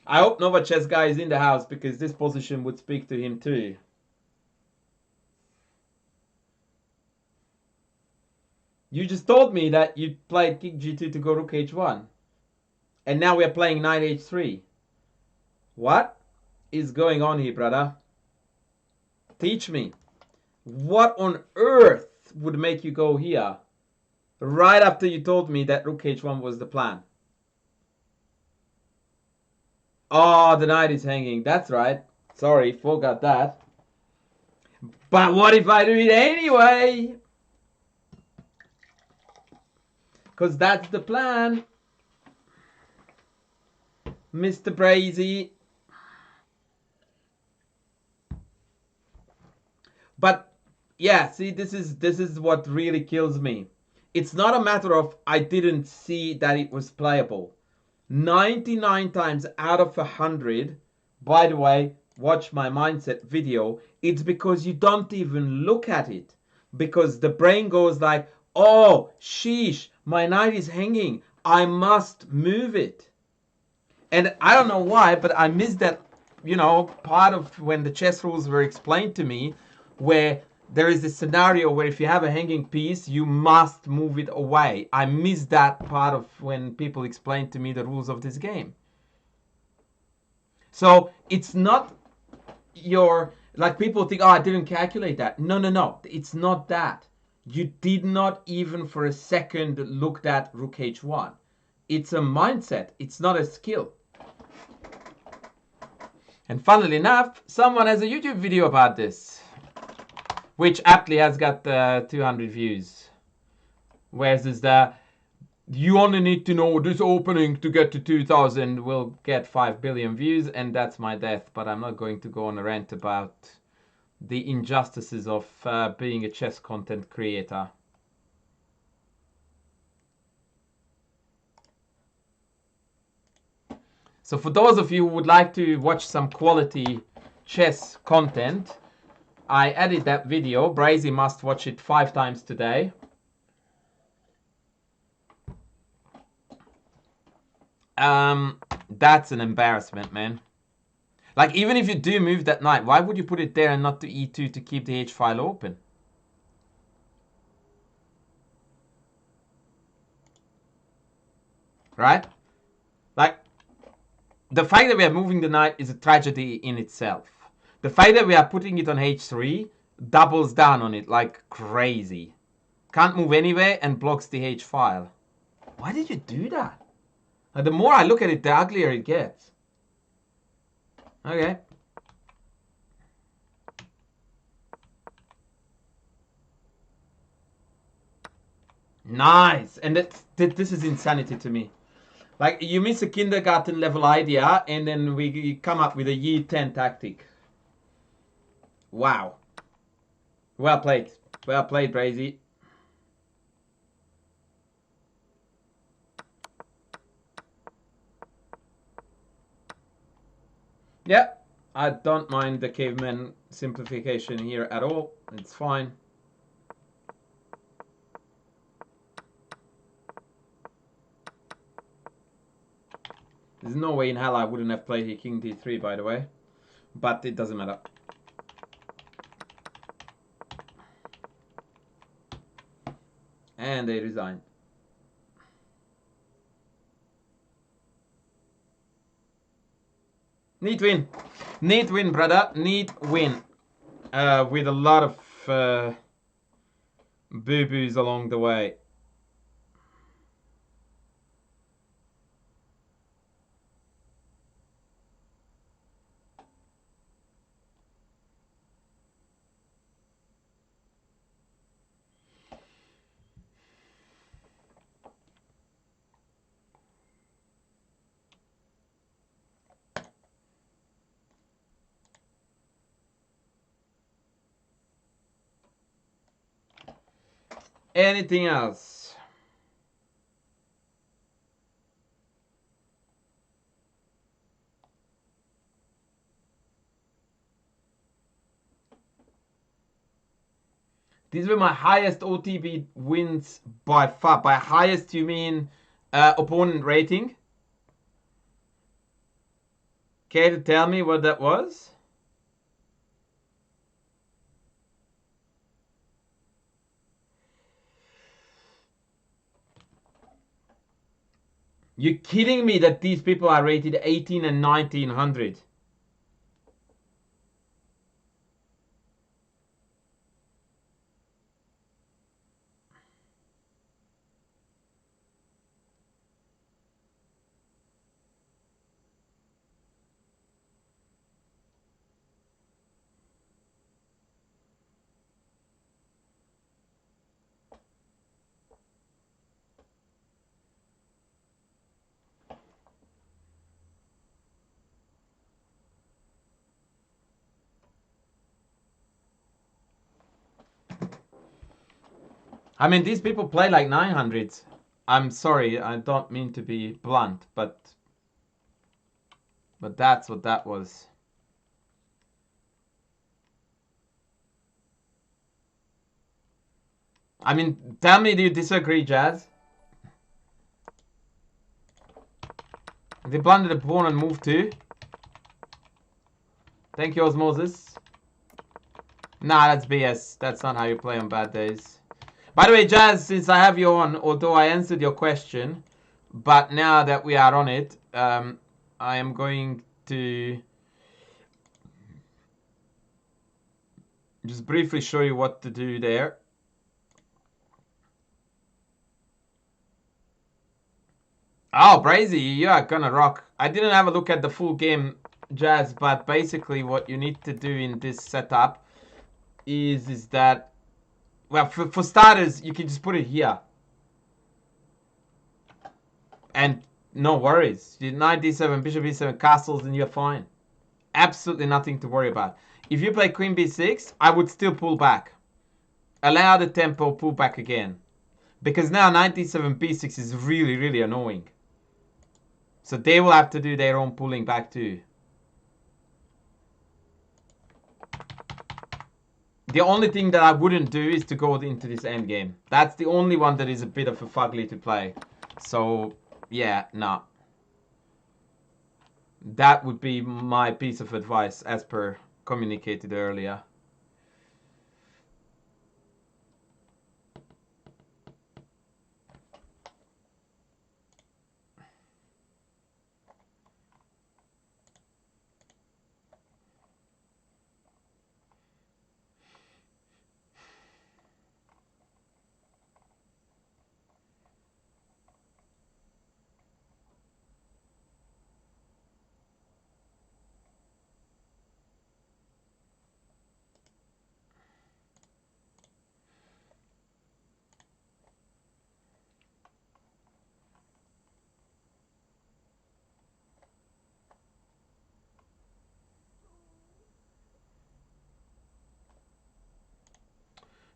I hope Nova Chess Guy is in the house because this position would speak to him too. You just told me that you played King G2 to go rook h1. And now we're playing knight h3. What is going on here, brother? Teach me. What on earth would make you go here? Right after you told me that rook h1 was the plan. Oh, the knight is hanging. That's right. Sorry, forgot that. But what if I do it anyway? Because that's the plan. Mr. Brazy. But yeah, see, this is what really kills me. It's not a matter of I didn't see that it was playable. 99 times out of 100, by the way, watch my mindset video, it's because you don't even look at it. Because the brain goes like, oh, sheesh, my knight is hanging. I must move it. And I don't know why, but I missed that, part of when the chess rules were explained to me, where there is a scenario where if you have a hanging piece, you must move it away. I missed that part of when people explained to me the rules of this game. So it's not like people think, oh, I didn't calculate that. No. It's not that. You did not even for a second look at rook h1. It's a mindset. It's not a skill. And funnily enough, someone has a YouTube video about this, which aptly has got 200 views. Whereas you only need to know this opening to get to 2000 will get 5 billion views, and that's my death. But I'm not going to go on a rant about the injustices of being a chess content creator. So for those of you who would like to watch some quality chess content, I added that video. Brazy must watch it 5 times today. That's an embarrassment, man. Like, even if you do move that knight, why would you put it there and not to e2 to keep the h file open? Right? Like, the fact that we are moving the knight is a tragedy in itself. The fact that we are putting it on h3 doubles down on it like crazy. Can't move anywhere and blocks the h file. Why did you do that? Like, the more I look at it, the uglier it gets. Okay. Nice. And this is insanity to me. Like, you miss a kindergarten level idea, and then we come up with a year 10 tactic. Wow. Well played. Well played, Brazy. Yeah, I don't mind the caveman simplification here at all. It's fine. There's no way in hell I wouldn't have played here king d3, by the way. But it doesn't matter. And they resigned. Neat win. Neat win, brother. Neat win. With a lot of boo-boos along the way. Anything else? These were my highest OTB wins by far. By highest, you mean opponent rating? Care to tell me what that was? You're kidding me that these people are rated 18 and 1900. I mean, these people play like 900s. I'm sorry, I don't mean to be blunt, but that's what that was. I mean, tell me, do you disagree, Jazz? They blundered the pawn and move 2. Thank you, Osmosis. Nah, that's BS. That's not how you play on bad days. By the way, Jazz, since I have you on, although I answered your question, but now that we are on it, I am going to just briefly show you what to do there. Oh, Brazy, you are gonna rock. I didn't have a look at the full game, Jazz, but basically what you need to do in this setup is that, well, for starters, you can just put it here. And no worries. Knight d7, bishop e7, castles, and you're fine. Absolutely nothing to worry about. If you play queen b6, I would still pull back. Allow the tempo, pull back again. Because now knight d7, b6 is really, really annoying. So they will have to do their own pulling back too. The only thing that I wouldn't do is to go into this endgame. That's the only one that is a bit of a fugly to play. So, yeah, no. That would be my piece of advice as per communicated earlier.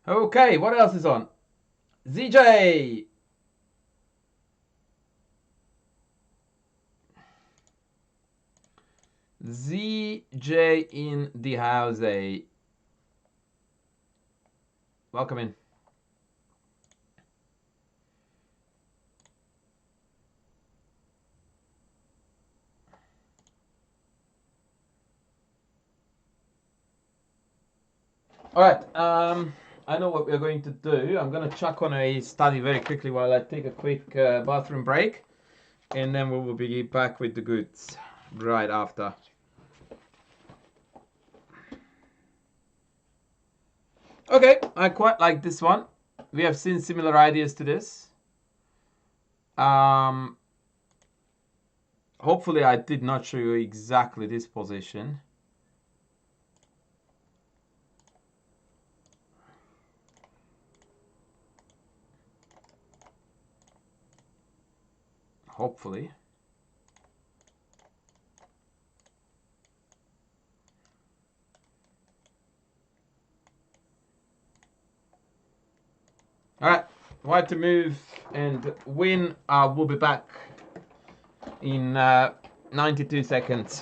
Okay, what else is on? ZJ! ZJ in the house. Welcome in. Alright, I know what we're going to do. I'm going to chuck on a study very quickly while I take a quick bathroom break. And then we will be back with the goods right after. Okay, I quite like this one. We have seen similar ideas to this. Hopefully I did not show you exactly this position. Hopefully. Alright, white to move and win. We'll be back in 92 seconds.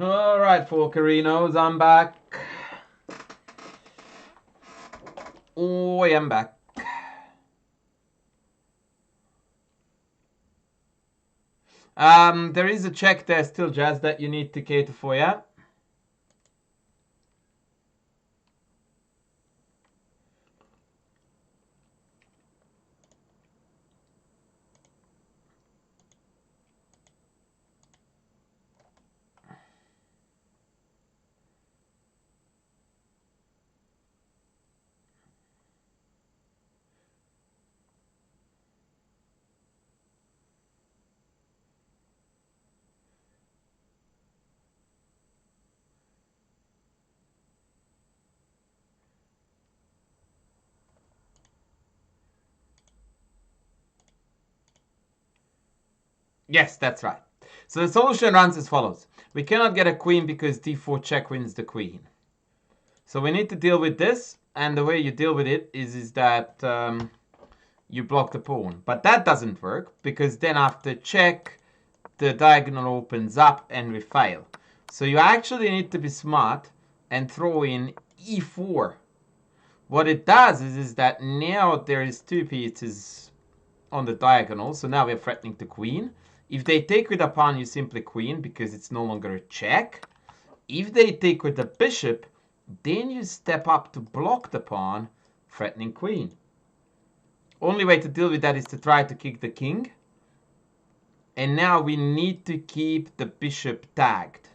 All right, Folkerinos, I'm back. Oh, I am back. There is a check there still, Jazz, that you need to cater for, yeah? Yes, that's right. So the solution runs as follows. We cannot get a queen because d4 check wins the queen. So we need to deal with this, and the way you deal with it is that you block the pawn. But that doesn't work, because then after check, the diagonal opens up and we fail. So you actually need to be smart and throw in e4. What it does is that now there is two pieces on the diagonal, so now we're threatening the queen. If they take with a pawn, you simply queen because it's no longer a check. If they take with the bishop, then you step up to block the pawn, threatening queen. Only way to deal with that is to try to kick the king. And now we need to keep the bishop tagged.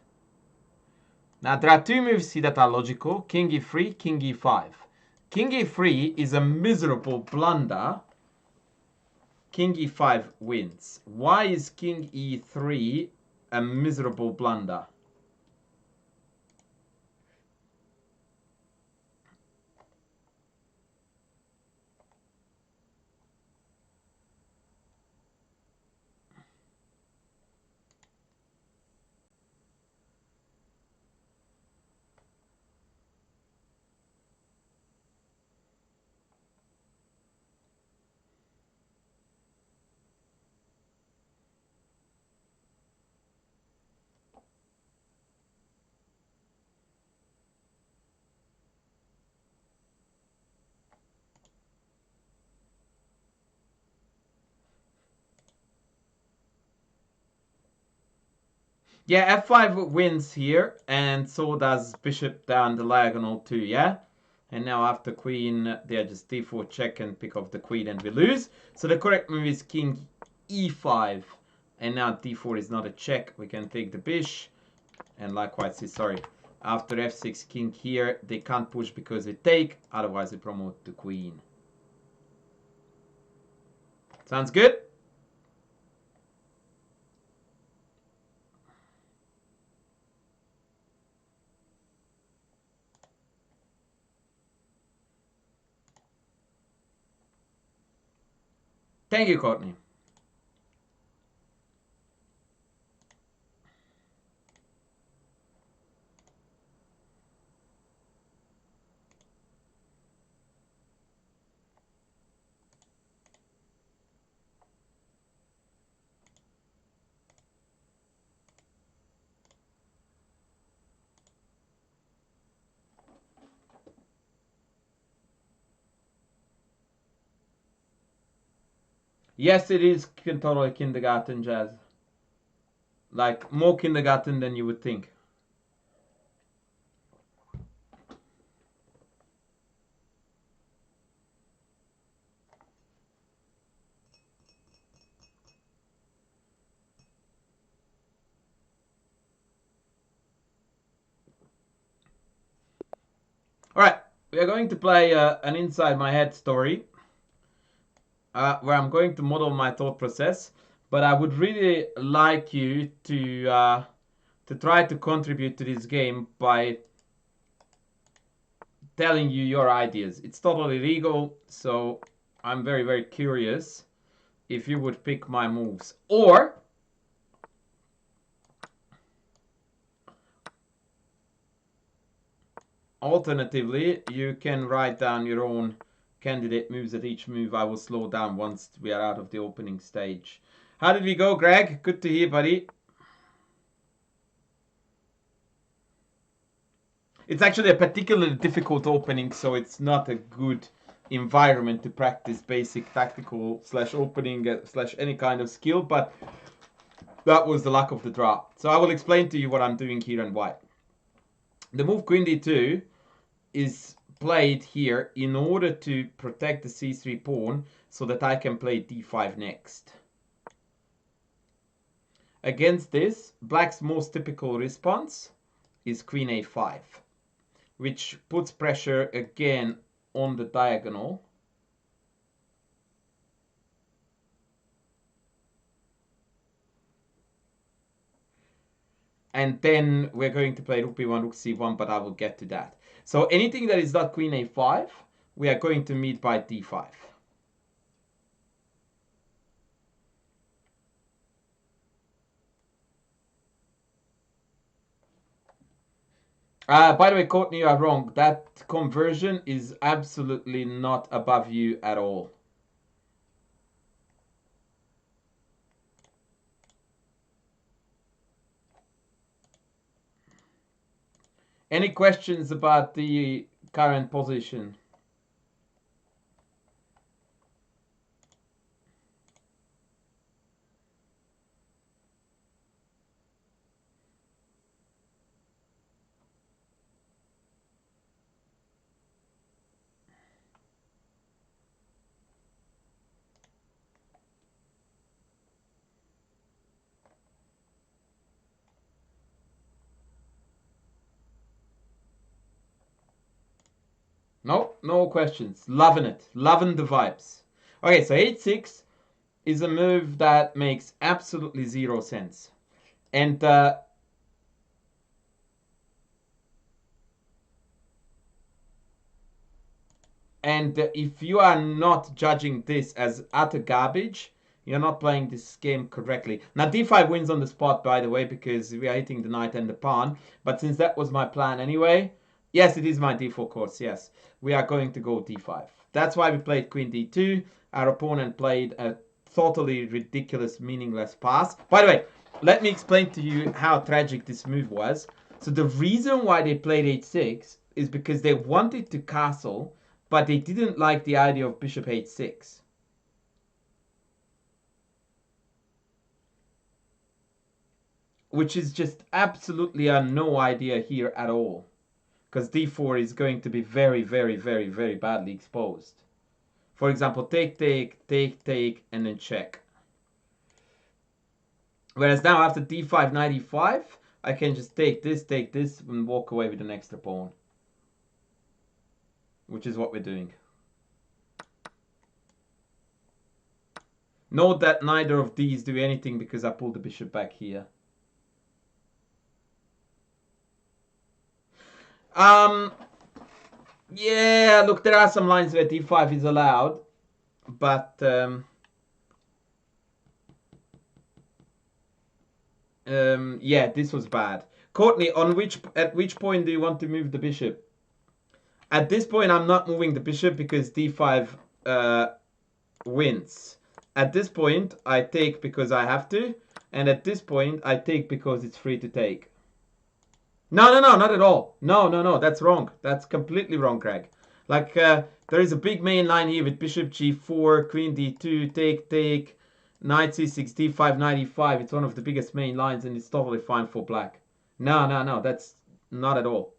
Now there are two moves here that are logical. King e3, king e5. King e3 is a miserable blunder. King e5 wins. Why is king e3 a miserable blunder? Yeah, f5 wins here, and so does bishop down the diagonal too, yeah? And now after queen, they just d4 check and pick off the queen and we lose. So the correct move is king e5. And now d4 is not a check. We can take the bishop. And likewise, sorry, after f6 king here, they can't push because we take. Otherwise, they promote the queen. Sounds good? Thank you, Courtney. Yes, it is totally kindergarten, Jazz. Like, more kindergarten than you would think. All right, we are going to play an inside my head story where I'm going to model my thought process. But I would really like you to try to contribute to this game by telling you your ideas. It's totally legal, so I'm very, very curious if you would pick my moves. Or alternatively, you can write down your own candidate moves. At each move I will slow down once we are out of the opening stage. How did we go, Greg? Good to hear, buddy. It's actually a particularly difficult opening, so it's not a good environment to practice basic tactical slash opening slash any kind of skill, but that was the luck of the draw. So I will explain to you what I'm doing here and why. The move queen d2 is played here in order to protect the c3 pawn so that I can play d5 next. Against this, black's most typical response is queen a5, which puts pressure again on the diagonal. And then we're going to play rook b1, rook c1, but I will get to that. So anything that is not queen a5, we are going to meet by d5. By the way, Courtney, you are wrong. That conversion is absolutely not above you at all. Any questions about the current position? No, no questions. Loving it. Loving the vibes. Okay, so h6 is a move that makes absolutely zero sense. And if you are not judging this as utter garbage, you're not playing this game correctly. Now d5 wins on the spot, by the way, because we are hitting the knight and the pawn. But since that was my plan anyway, yes, it is my d4 course, yes. We are going to go d5. That's why we played queen d2. Our opponent played a totally ridiculous, meaningless pass. By the way, let me explain to you how tragic this move was. So the reason why they played h6 is because they wanted to castle, but they didn't like the idea of bishop h6. Which is just absolutely a no idea here at all. Because d4 is going to be very, very, very, very badly exposed. For example, take, take, take, take, and then check. Whereas now after d5, knight e5, I can just take this, and walk away with an extra pawn. Which is what we're doing. Note that neither of these do anything because I pulled the bishop back here. Yeah, look, there are some lines where d5 is allowed, but yeah, this was bad. Courtney, at which point do you want to move the bishop? At this point, I'm not moving the bishop because d5 wins. At this point, I take because I have to, and at this point, I take because it's free to take. No, not at all. No, that's wrong. That's completely wrong, Craig. Like, there is a big main line here with bishop g4, queen d2, take, knight c6, d5, knight e5. It's one of the biggest main lines, and it's totally fine for black. No, that's not at all.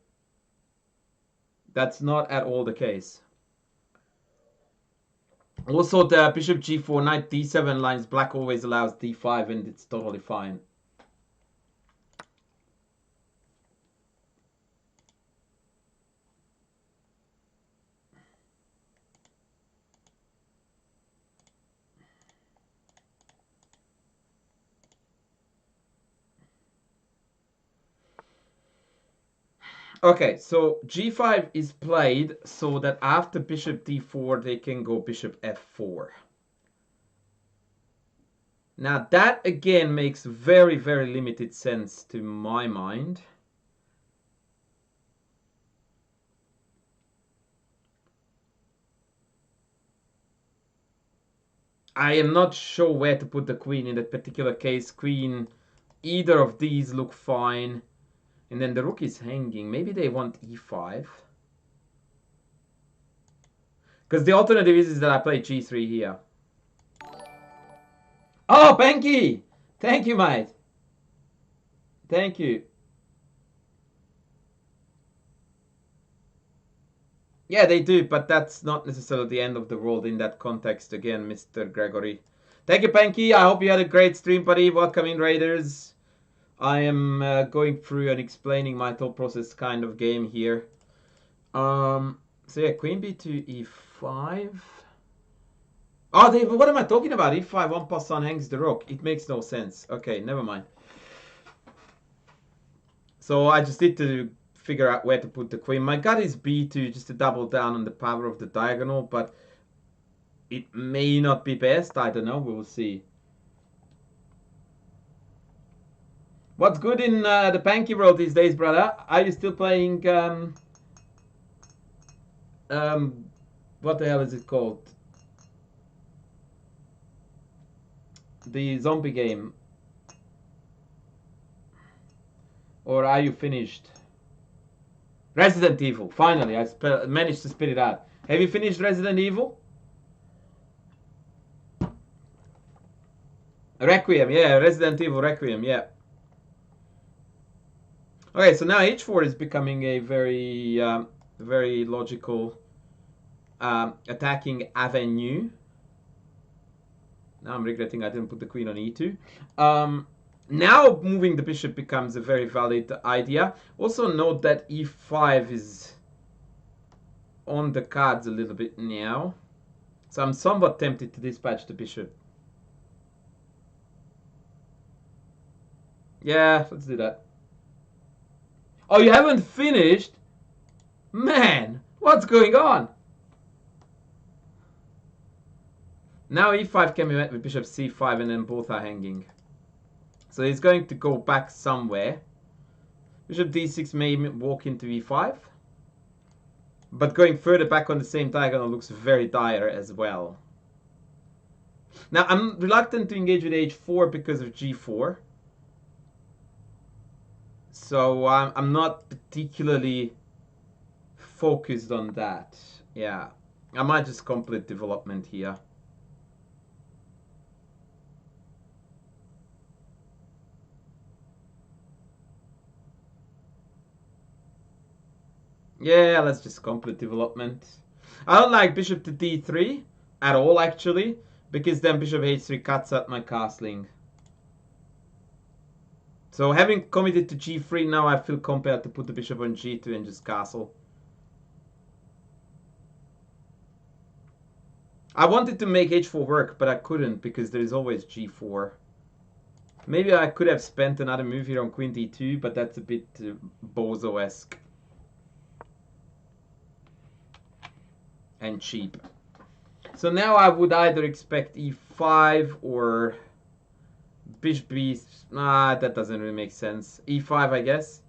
That's not at all the case. Also, the bishop g4, knight d7 lines, black always allows d5, and it's totally fine. Okay, so g5 is played so that after bishop d4, they can go bishop f4. Now that again makes very, very limited sense to my mind. I am not sure where to put the queen in that particular case. Queen, either of these look fine. And then the rook is hanging. Maybe they want e5. Because the alternative is that I play g3 here. Oh, Panky! Thank you, mate. Thank you. Yeah, they do, but that's not necessarily the end of the world in that context again, Mr. Gregory. Thank you, Panky. I hope you had a great stream, buddy. Welcome in, Raiders. I am going through and explaining my thought process kind of game here. So yeah, queen b2, e5. Oh, Dave, what am I talking about? e5, one passant hangs the rook. It makes no sense. Okay, never mind. So I just need to figure out where to put the queen. My gut is b2 just to double down on the power of the diagonal, but it may not be best. I don't know. We will see. What's good in the Panky world these days, brother? Are you still playing what the hell is it called? The zombie game. Or are you finished? Resident Evil. Finally, I managed to spit it out. Have you finished Resident Evil? Requiem, yeah. Resident Evil Requiem, yeah. Okay, so now h4 is becoming a very logical attacking avenue. Now I'm regretting I didn't put the queen on e2. Now moving the bishop becomes a very valid idea. Also note that e5 is on the cards a little bit now. So I'm somewhat tempted to dispatch the bishop. Yeah, let's do that. Oh, you haven't finished? Man, what's going on? Now e5 can be met with bishop c5 and then both are hanging. So he's going to go back somewhere. Bishop d6 may walk into e5. But going further back on the same diagonal looks very dire as well. Now I'm reluctant to engage with h4 because of g4. So I'm not particularly focused on that. Yeah, I might just complete development here. Yeah, let's just complete development. I don't like bishop to d3 at all, actually, because then bishop h3 cuts out my castling. So having committed to g3, now I feel compelled to put the bishop on g2 and just castle. I wanted to make h4 work, but I couldn't because there is always g4. Maybe I could have spent another move here on queen d2, but that's a bit bozo-esque. And cheap. So now I would either expect e5 or bishop b. That doesn't really make sense. e5, I guess.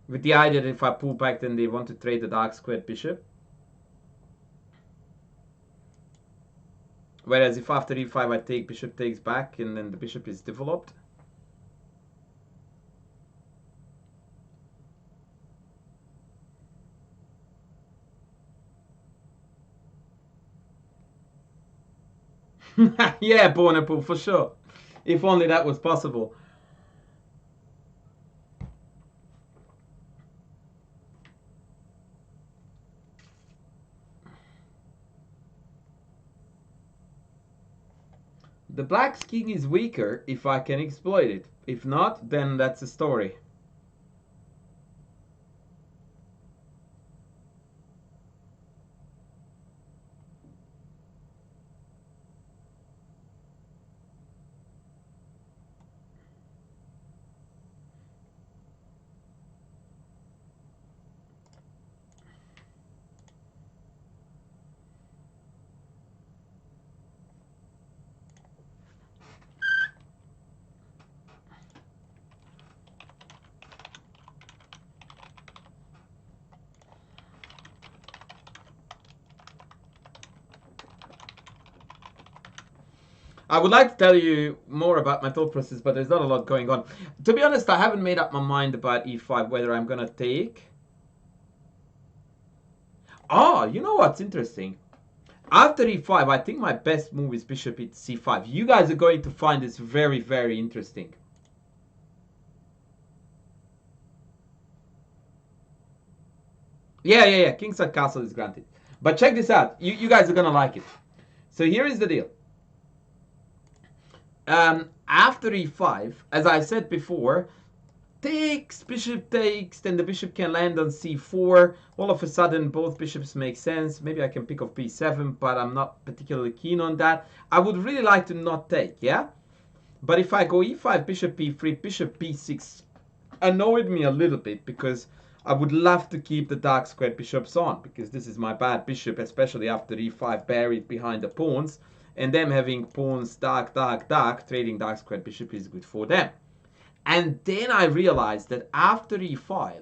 With the idea that if I pull back, then they want to trade the dark squared bishop. Whereas if after e5 I take bishop takes back and then the bishop is developed. Yeah, Bonapool, for sure. If only that was possible. The black's king is weaker if I can exploit it. If not, then that's a story. I would like to tell you more about my thought process, but there's not a lot going on. To be honest, I haven't made up my mind about e5, whether I'm going to take. Oh, you know what's interesting? After e5, I think my best move is bishop hits c5. You guys are going to find this very, very interesting. Yeah. Kingside castle is granted. But check this out. You guys are going to like it. So here is the deal. After e5, as I said before, bishop takes, then the bishop can land on c4. All of a sudden, both bishops make sense. Maybe I can pick off b7, but I'm not particularly keen on that. I would really like to not take, yeah? But if I go e5, bishop b3, bishop b6 annoyed me a little bit because I would love to keep the dark squared bishops on because this is my bad bishop, especially after e5 buried behind the pawns. And them having pawns dark, trading dark squared bishop is good for them. And then I realized that after e5,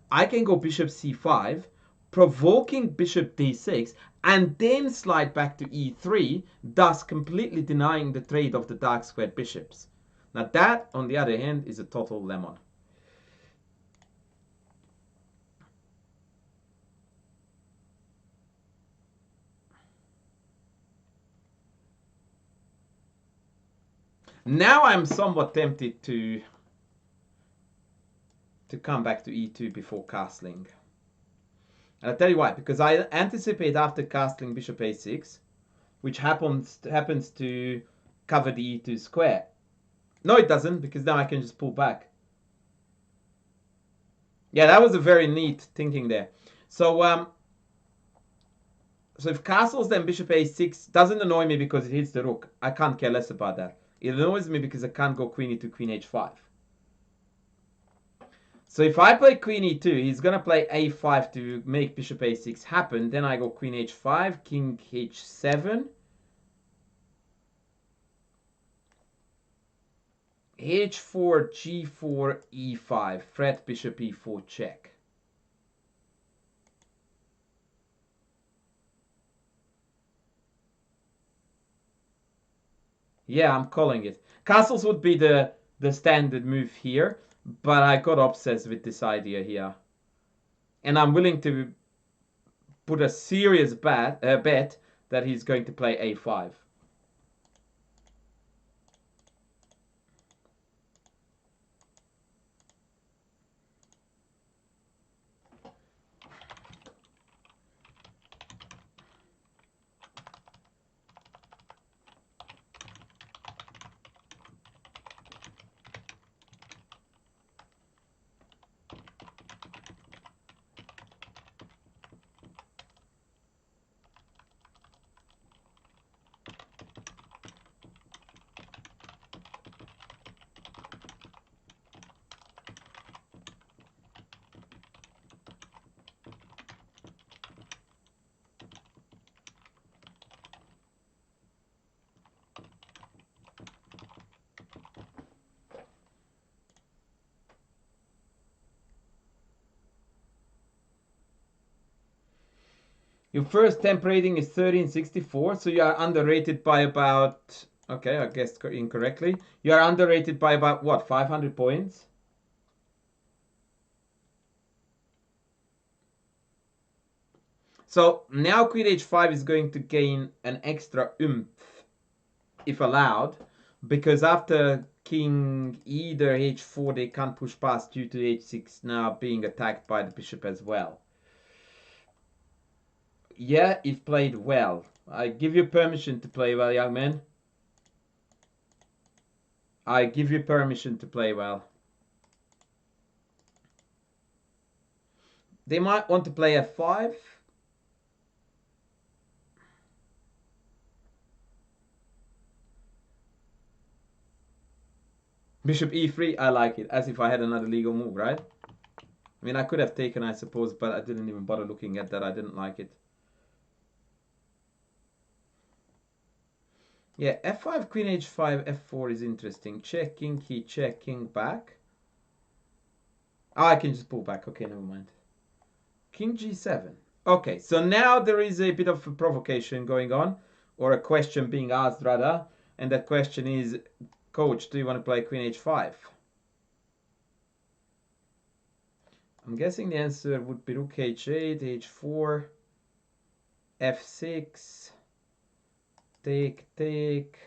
I can go bishop c5, provoking bishop d6, and then slide back to e3, thus completely denying the trade of the dark squared bishops. Now that, on the other hand, is a total lemon. Now I'm somewhat tempted to come back to e2 before castling. And I'll tell you why. Because I anticipate after castling bishop a6, which happens to cover the e2 square. No, it doesn't, because now I can just pull back. Yeah, that was a very neat thinking there. So if castles, then bishop a6 doesn't annoy me because it hits the rook. I can't care less about that. It annoys me because I can't go queen e2, queen h5. So if I play queen e2, he's going to play a5 to make bishop a6 happen. Then I go queen h5, king h7. h4, g4, e5. Threat bishop e4 check. Yeah, I'm calling it. Castles would be the standard move here, but I got obsessed with this idea here. And I'm willing to put a serious bet that he's going to play a5. Your first temp rating is 1364, so you are underrated by about, okay, I guessed incorrectly. You are underrated by about, what, 500 points? So now queen h5 is going to gain an extra oomph, if allowed, because after king either h4, they can't push past due to h6 now being attacked by the bishop as well. Yeah, if played well. I give you permission to play well, young man. I give you permission to play well. They might want to play f5. Bishop e3, I like it. As if I had another legal move, right? I mean, I could have taken, I suppose, but I didn't even bother looking at that. I didn't like it. Yeah, f5, queen h5, f4 is interesting. Check, king, key, check, king, back. Oh, I can just pull back. Okay, never mind. King g7. Okay, so now there is a bit of a provocation going on, or a question being asked, rather. And that question is, coach, do you want to play queen h5? I'm guessing the answer would be rook h8, h4, f6, take, take,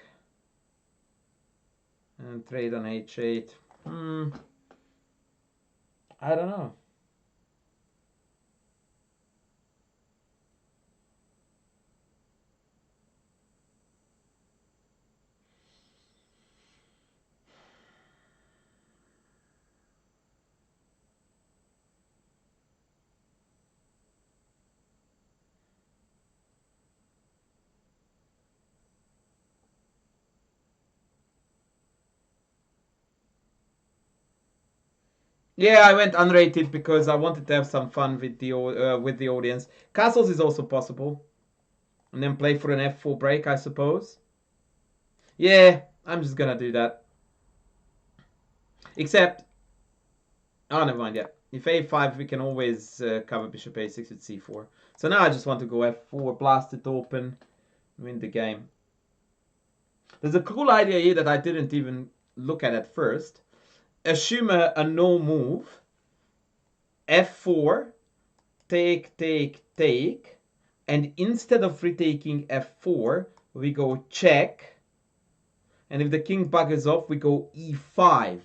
and trade on h8. I don't know. Yeah, I went unrated because I wanted to have some fun with the audience. Castles is also possible. And then play for an f4 break, I suppose. Yeah, I'm just gonna do that. Except, oh, never mind, yeah. If a5, we can always cover bishop a6 with c4. So now I just want to go f4, blast it open, win the game. There's a cool idea here that I didn't even look at first. Assume a no move. f4, take, take, take. And instead of retaking f4, we go check. And if the king buggers off, we go e5.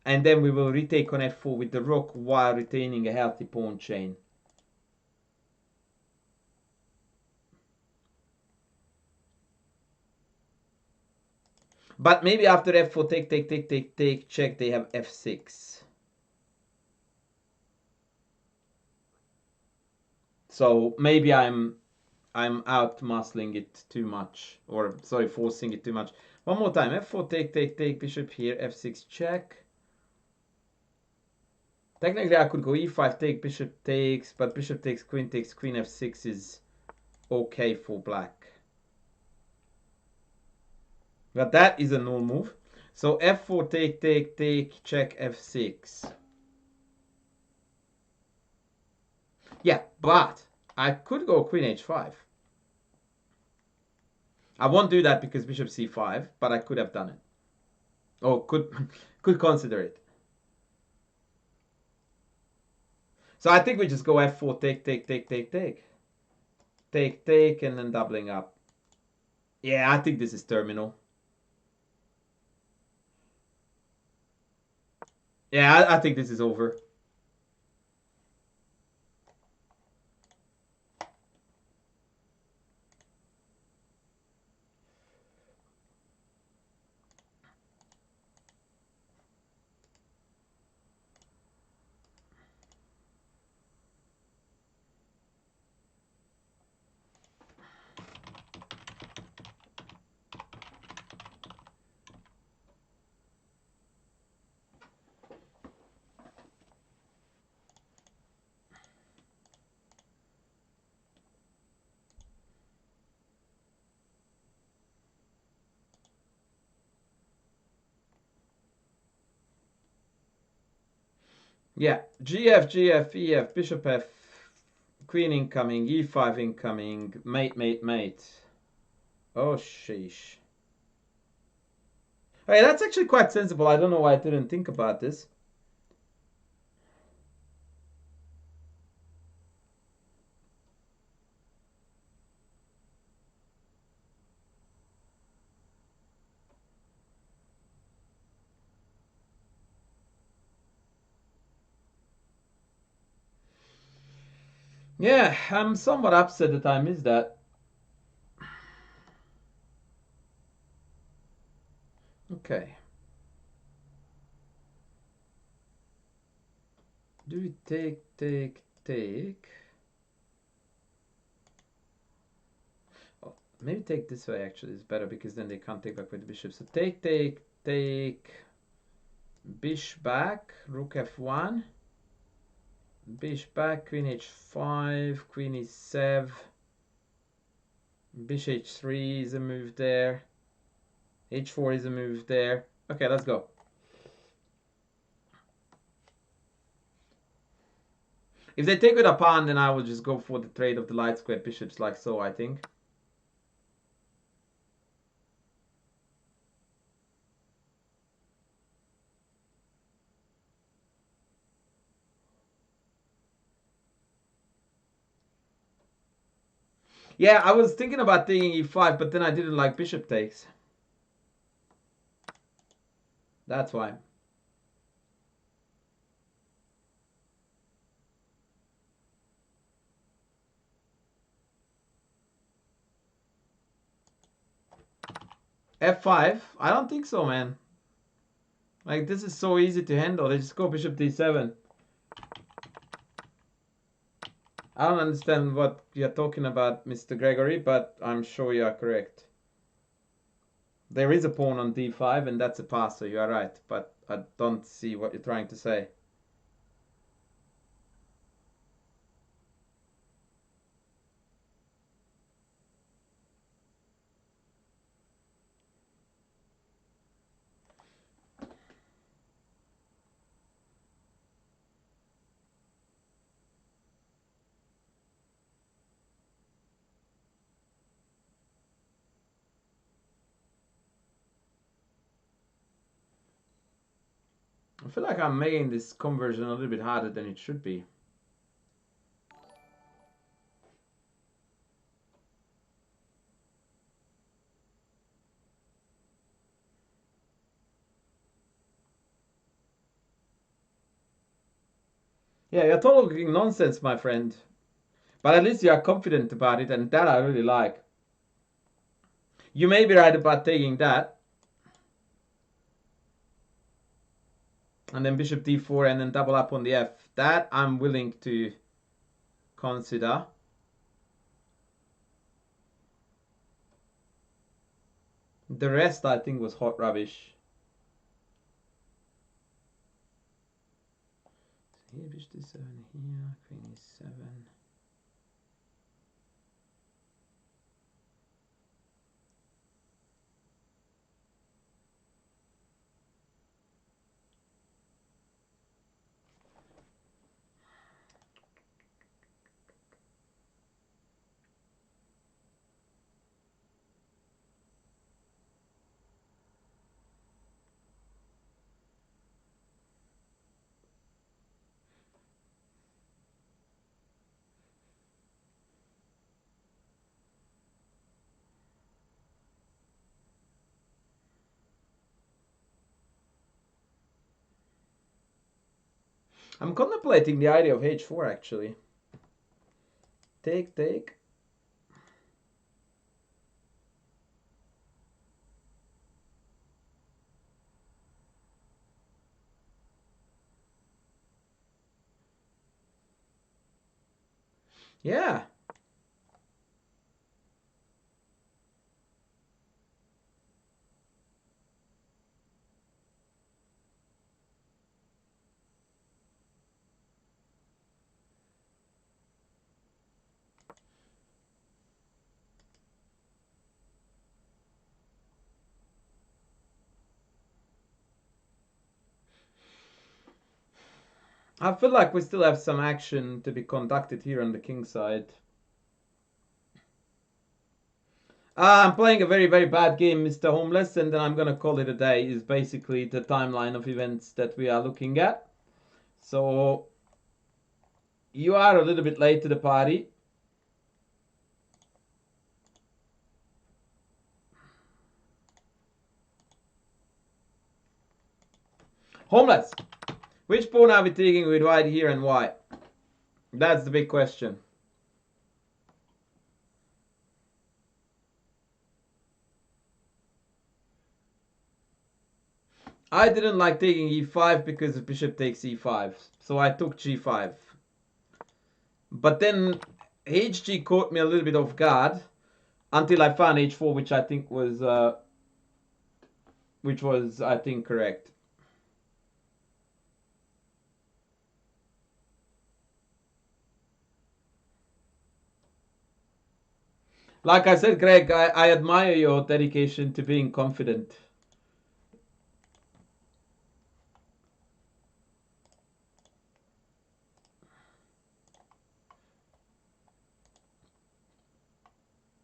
And then we will retake on f4 with the rook while retaining a healthy pawn chain. But maybe after f4, take, take, take, take, take, check, they have f6. So maybe I'm out muscling it too much, or sorry, forcing it too much. One more time, f4, take, take, take, bishop here, f6, check. Technically, I could go e5, take, bishop takes, but bishop takes, queen f6 is okay for black. But that is a null move. So f4, take, take, take, check, f6. Yeah, but I could go queen h5. I won't do that because bishop c5, but I could have done it. Or could consider it. So I think we just go f4, take, take, take, take, take. Take, take, and then doubling up. Yeah, I think this is terminal. Yeah, I think this is over. Yeah, gf, gf, ef, bishop f, queen incoming, e5 incoming, mate, mate, mate. Oh, sheesh. Hey, that's actually quite sensible. I don't know why I didn't think about this. Yeah, I'm somewhat upset that I missed that. Okay. Do we take, take, take? Oh, maybe take this way actually is better because then they can't take back with the bishop. So take, take, take. Bishop back, rook f1. Bishop back, queen h5, queen e7. Bishop h3 is a move there. h4 is a move there. Okay, let's go. If they take with a pawn, then I will just go for the trade of the light square bishops like so, I think. Yeah, I was thinking about taking e5, but then I didn't like bishop takes. That's why. F5? I don't think so, man. Like, this is so easy to handle. They just go bishop d7. I don't understand what you're talking about, Mr. Gregory, but I'm sure you are correct. There is a pawn on d5, and that's a pass, so you are right. But I don't see what you're trying to say. I feel like I'm making this conversion a little bit harder than it should be. Yeah, you're talking nonsense, my friend. But at least you are confident about it, and that I really like. You may be right about taking that. And then bishop d4 and then double up on the f. That I'm willing to consider. The rest I think was hot rubbish. Here, bishop d7 here, queen e7. I'm contemplating the idea of h4 actually. Take, take. Yeah. I feel like we still have some action to be conducted here on the king side. I'm playing a very, very bad game, Mr. Homeless, and then I'm gonna call it a day, is basically the timeline of events that we are looking at. So, you are a little bit late to the party. Homeless! Which pawn are we taking with white here and why? That's the big question. I didn't like taking e5 because bishop takes e5, so I took g5. But then hg caught me a little bit off guard until I found h4, which I think was, I think, correct. Like I said, Greg, I admire your dedication to being confident.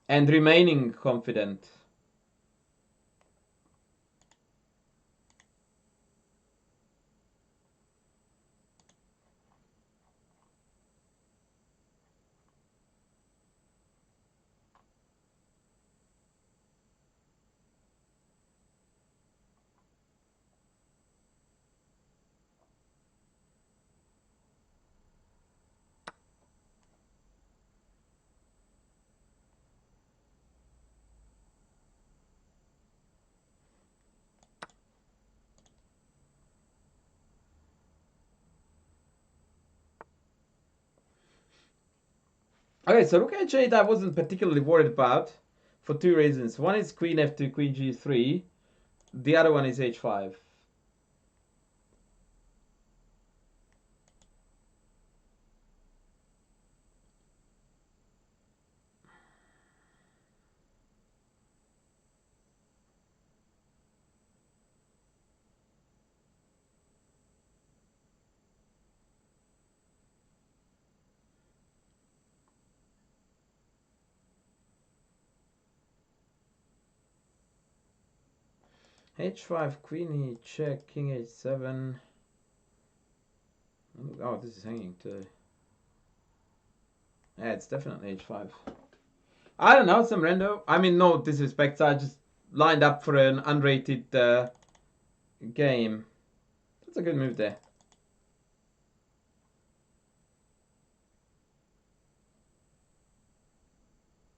And remaining confident. Okay, so rook h8 I wasn't particularly worried about for two reasons. One is queen f2, queen g3. The other one is h5. h5, queen e check, king h7. Oh, this is hanging too. Yeah, it's definitely h5. I don't know, some rando. I mean, no disrespect. I just lined up for an unrated game. That's a good move there.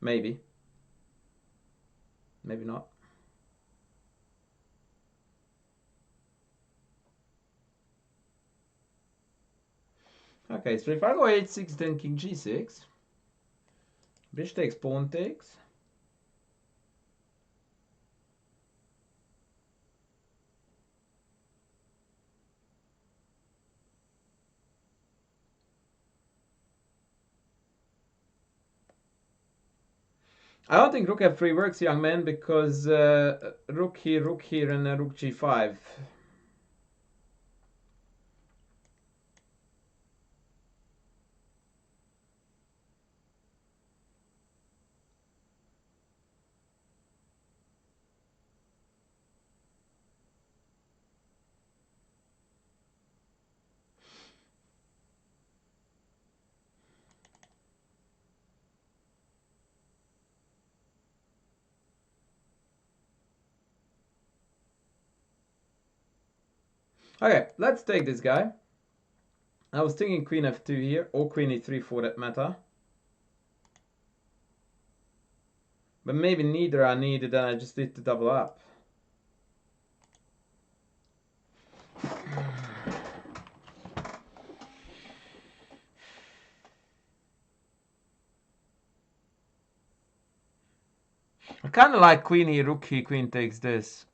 Maybe. Maybe not. Okay, so if I go h6, then king g6. Bishop takes, pawn takes. I don't think rook f3 works, young man, because rook here, and rook g5. Okay, let's take this guy. I was thinking queen f2 here, or queen e3 for that matter. But maybe neither are needed, and I just need to double up. I kind of like queen here, rook here, queen takes this.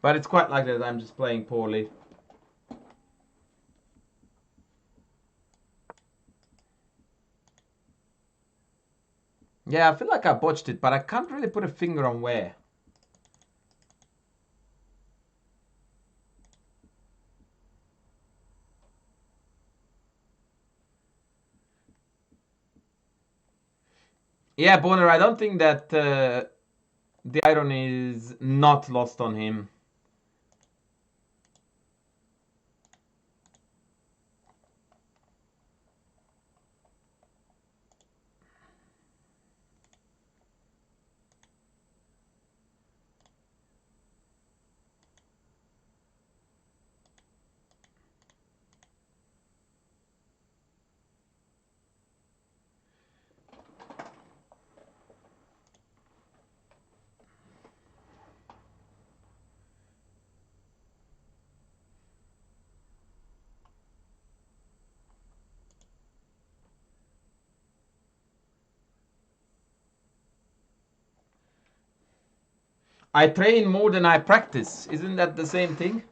But it's quite likely that I'm just playing poorly. Yeah, I feel like I botched it, but I can't really put a finger on where. Yeah, Bonner, I don't think that the iron is not lost on him. I train more than I practice. Isn't that the same thing?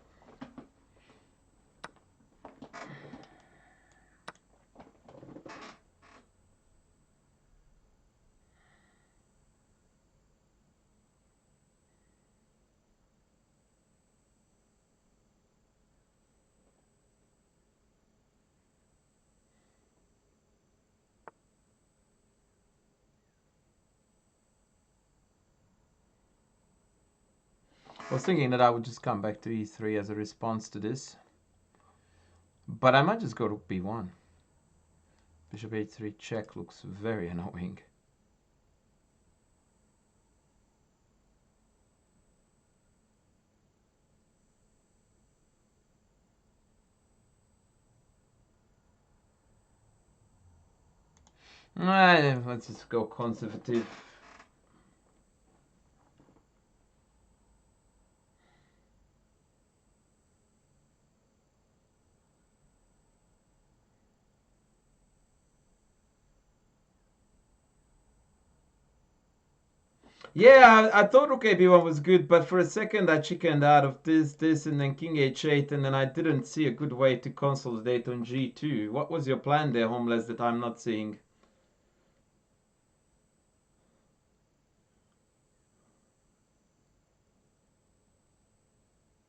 I was thinking that I would just come back to e3 as a response to this. But I might just go rook b1. Bishop h3 check looks very annoying. Let's just go conservative. Yeah, I thought rook ab1 was good, but for a second I chickened out of this, and then king h8, and then I didn't see a good way to consolidate on g2. What was your plan there, Homeless, that I'm not seeing?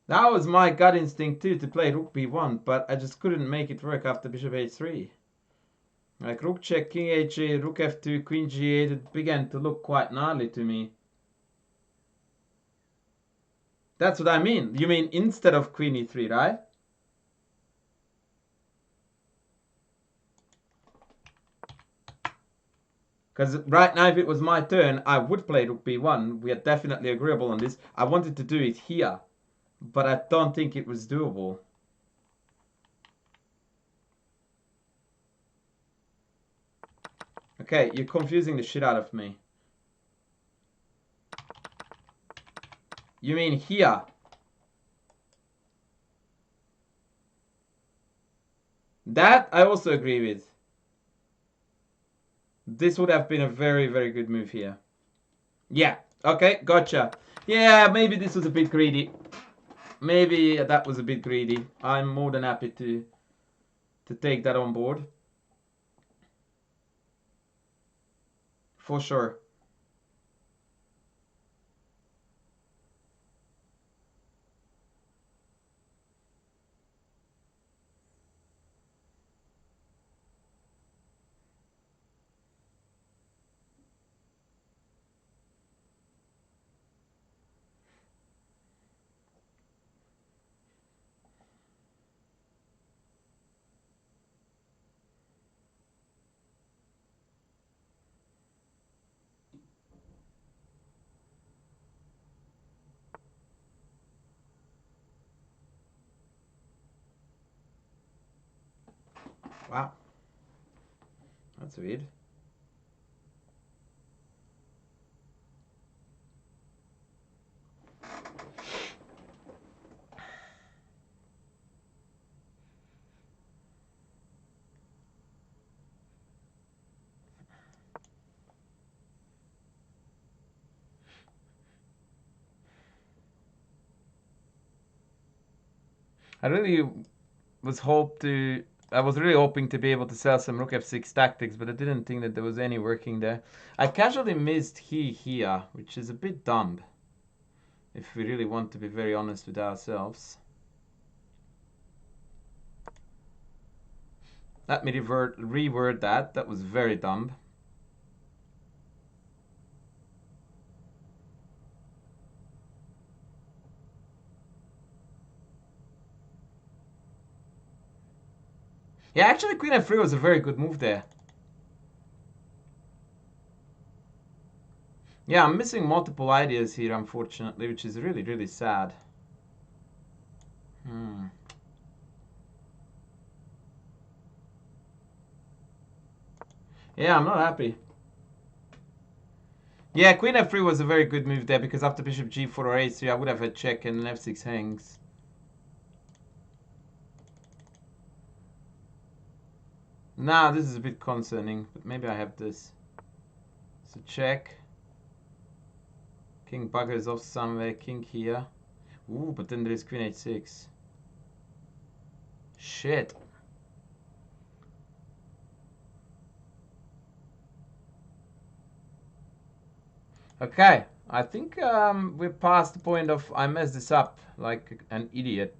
That was my gut instinct too, to play rook b1, but I just couldn't make it work after bishop h3. Like rook check, king h8, rook f2, queen g8, it began to look quite gnarly to me. That's what I mean. You mean instead of queen e3, right? Because right now, if it was my turn, I would play rook b1. We are definitely agreeable on this. I wanted to do it here, but I don't think it was doable. Okay, you're confusing the shit out of me. You mean here? That I also agree with. This would have been a very, very good move here. Yeah, okay, gotcha. Yeah, maybe this was a bit greedy. Maybe that was a bit greedy. I'm more than happy to take that on board. For sure. Wow. That's weird. I really I was really hoping to be able to sell some rook f6 tactics, but I didn't think that there was any working there. I casually missed here, which is a bit dumb, if we really want to be very honest with ourselves. Let me reword that. That was very dumb. Yeah, actually queen f3 was a very good move there. Yeah, I'm missing multiple ideas here, unfortunately, which is really, really sad. Yeah, I'm not happy. Yeah, queen f3 was a very good move there, because after bishop g4 or a3, I would have had check and f6 hangs. Nah, this is a bit concerning, but maybe I have this. So check. King buggers off somewhere, king here. Ooh, but then there is queen h6. Shit. Okay, I think we're past the point of I messed this up like an idiot.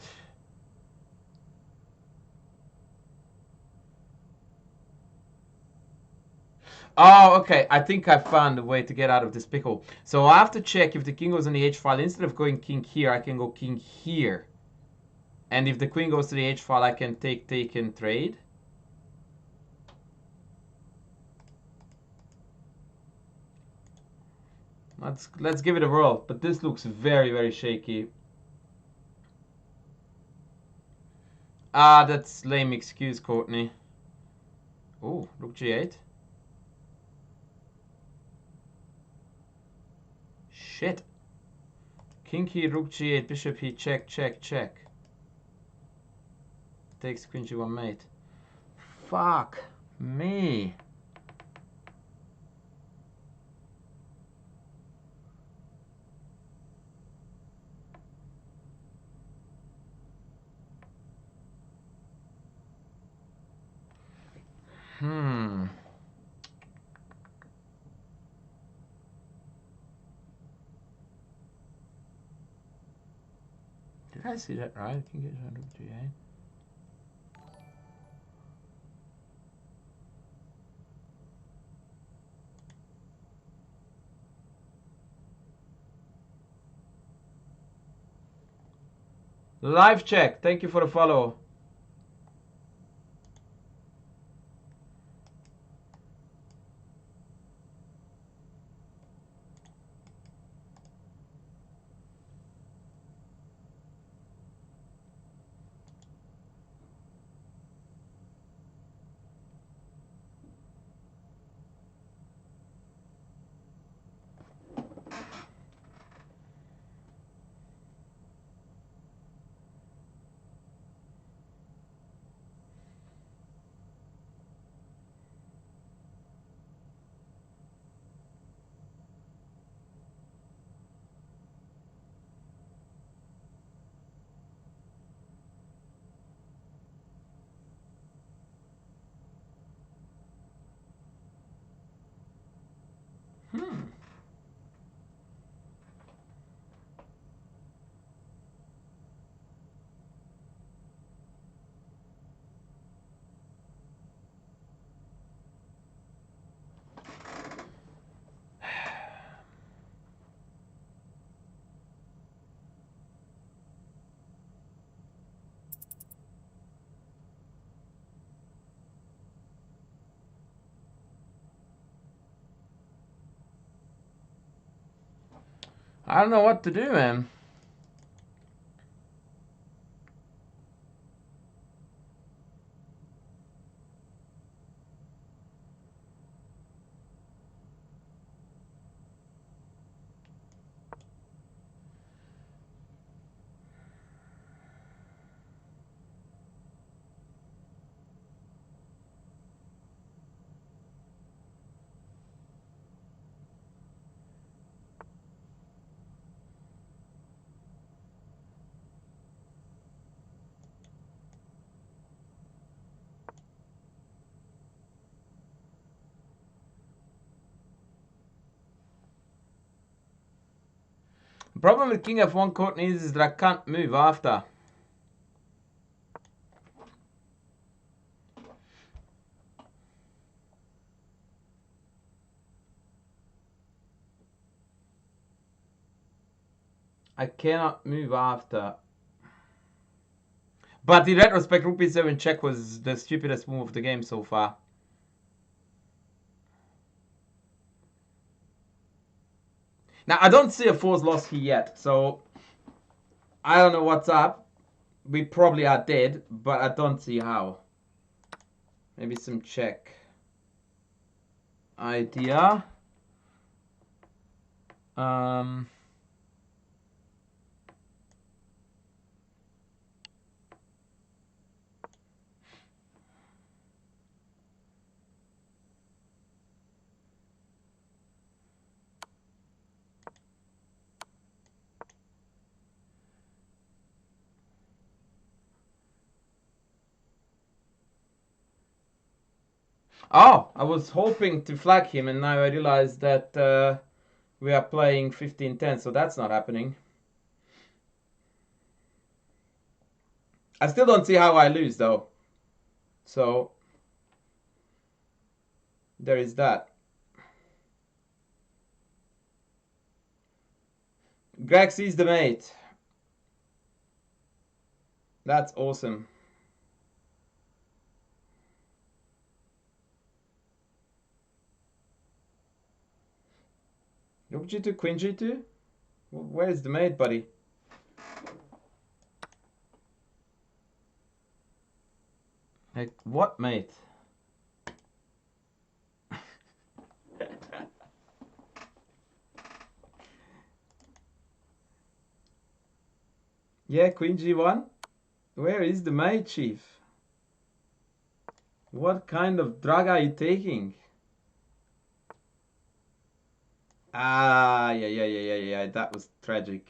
Oh, okay. I think I found a way to get out of this pickle. So I have to check if the king goes on the h file. Instead of going king here, I can go king here. And if the queen goes to the h file, I can take, and trade. Let's give it a whirl. But this looks very, very shaky. Ah, that's lame excuse, Courtney. Oh, rook g8. Shit. King here, rook g8, bishop here, check, check, check. Takes queen g1 mate. Fuck me. Did I see that right? King H1 Live check. Thank you for the follow. I don't know what to do, man. The problem with King F1 Courtney is that I can't move after. I cannot move after. But in retrospect, Rook B7 check was the stupidest move of the game so far. Now, I don't see a four's loss here yet, so I don't know what's up. We probably are dead, but I don't see how. Maybe some check. Idea. Oh, I was hoping to flag him, and now I realize that we are playing 15-10, so that's not happening. I still don't see how I lose, though. So, there is that. Greg sees the mate. That's awesome. Rook G2, Queen G2? Where's the mate, buddy? Like, what mate? Yeah, Queen G1? Where is the mate, chief? What kind of drug are you taking? Ah, yeah, that was tragic.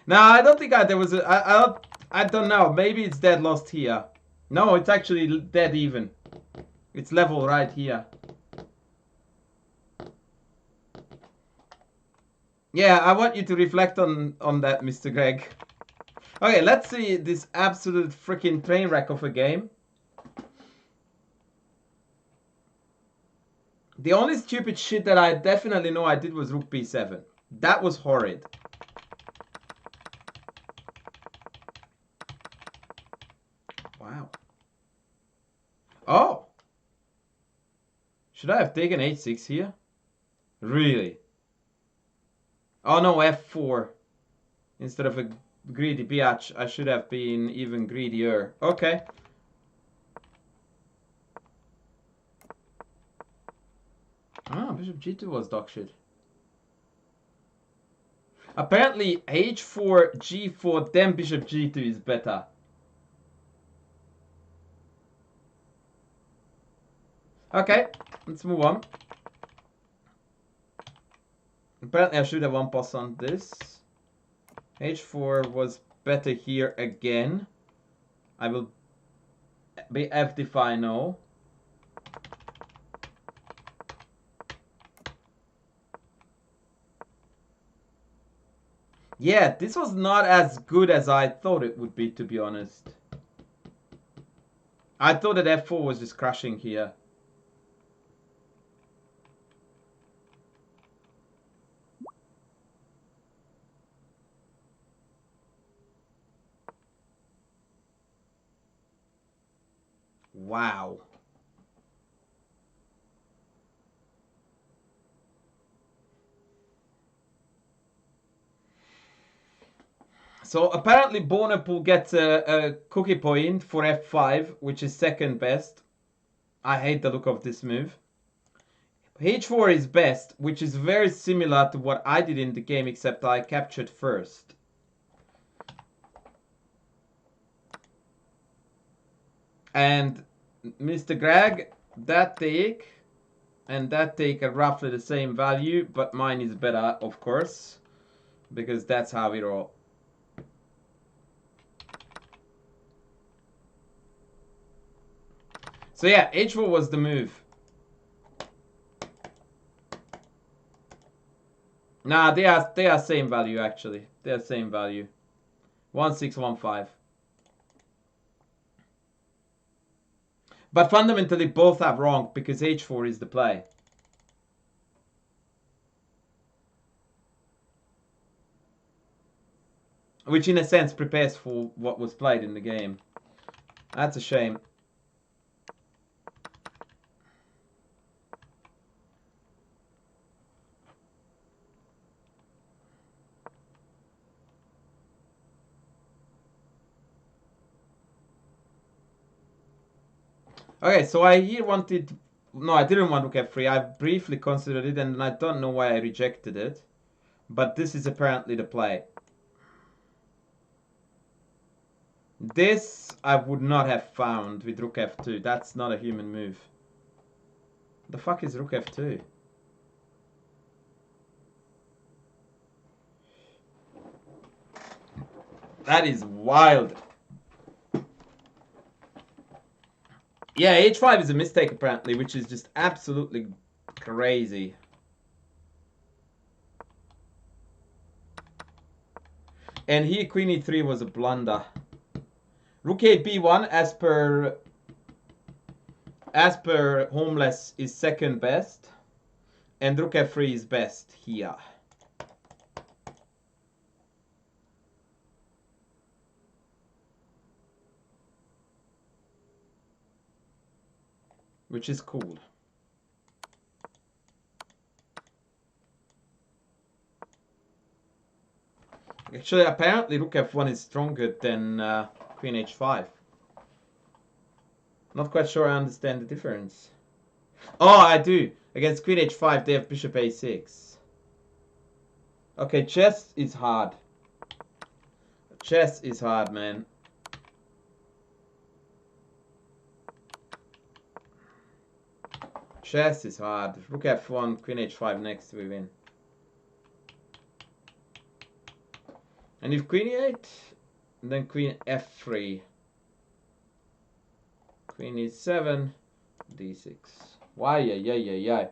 No, I don't think there was a... I don't know. Maybe it's dead lost here. No, it's actually dead even. It's level right here. Yeah, I want you to reflect on that, Mr. Greg. Okay, let's see this absolute freaking train wreck of a game. The only stupid shit that I definitely know I did was rook b7. That was horrid. Wow. Oh! Should I have taken h6 here? Really? Oh no, f4. Instead of a greedy biatch, I should have been even greedier. Okay. Ah, bishop g2 was dog shit. Apparently h4, g4, then bishop g2 is better. Okay, let's move on. Apparently I should have one pass on this. h4 was better here again. I will be f defy no. Yeah, this was not as good as I thought it would be, to be honest. I thought that f4 was just crushing here. Wow. So apparently Bonapool gets a cookie point for f5, which is second best. I hate the look of this move. h4 is best, which is very similar to what I did in the game, except I captured first. And Mr. Greg, that take and that take are roughly the same value, but mine is better, of course, because that's how we roll. So yeah, h4 was the move. Nah, they are same value actually. They are same value. 1615. But fundamentally both are wrong because h4 is the play. Which in a sense prepares for what was played in the game. That's a shame. Okay, so I here wanted... No, I didn't want rook f3. I briefly considered it and I don't know why I rejected it. But this is apparently the play. This I would not have found with rook f2. That's not a human move. The fuck is rook f2? That is wild. Yeah, h5 is a mistake apparently, which is just absolutely crazy. And here queen e3 was a blunder. Rook a b1 as per Homeless is second best, and rook f3 is best here. Which is cool. Actually, apparently rook f1 is stronger than queen h5. Not quite sure I understand the difference. Oh, I do. Against queen h5, they have bishop a6. Okay, chess is hard. Chess is hard, man. Chess is hard. Rook f1, queen h5 next, we win. And if queen e8, then queen f3. Queen e7, d6. Why, yeah.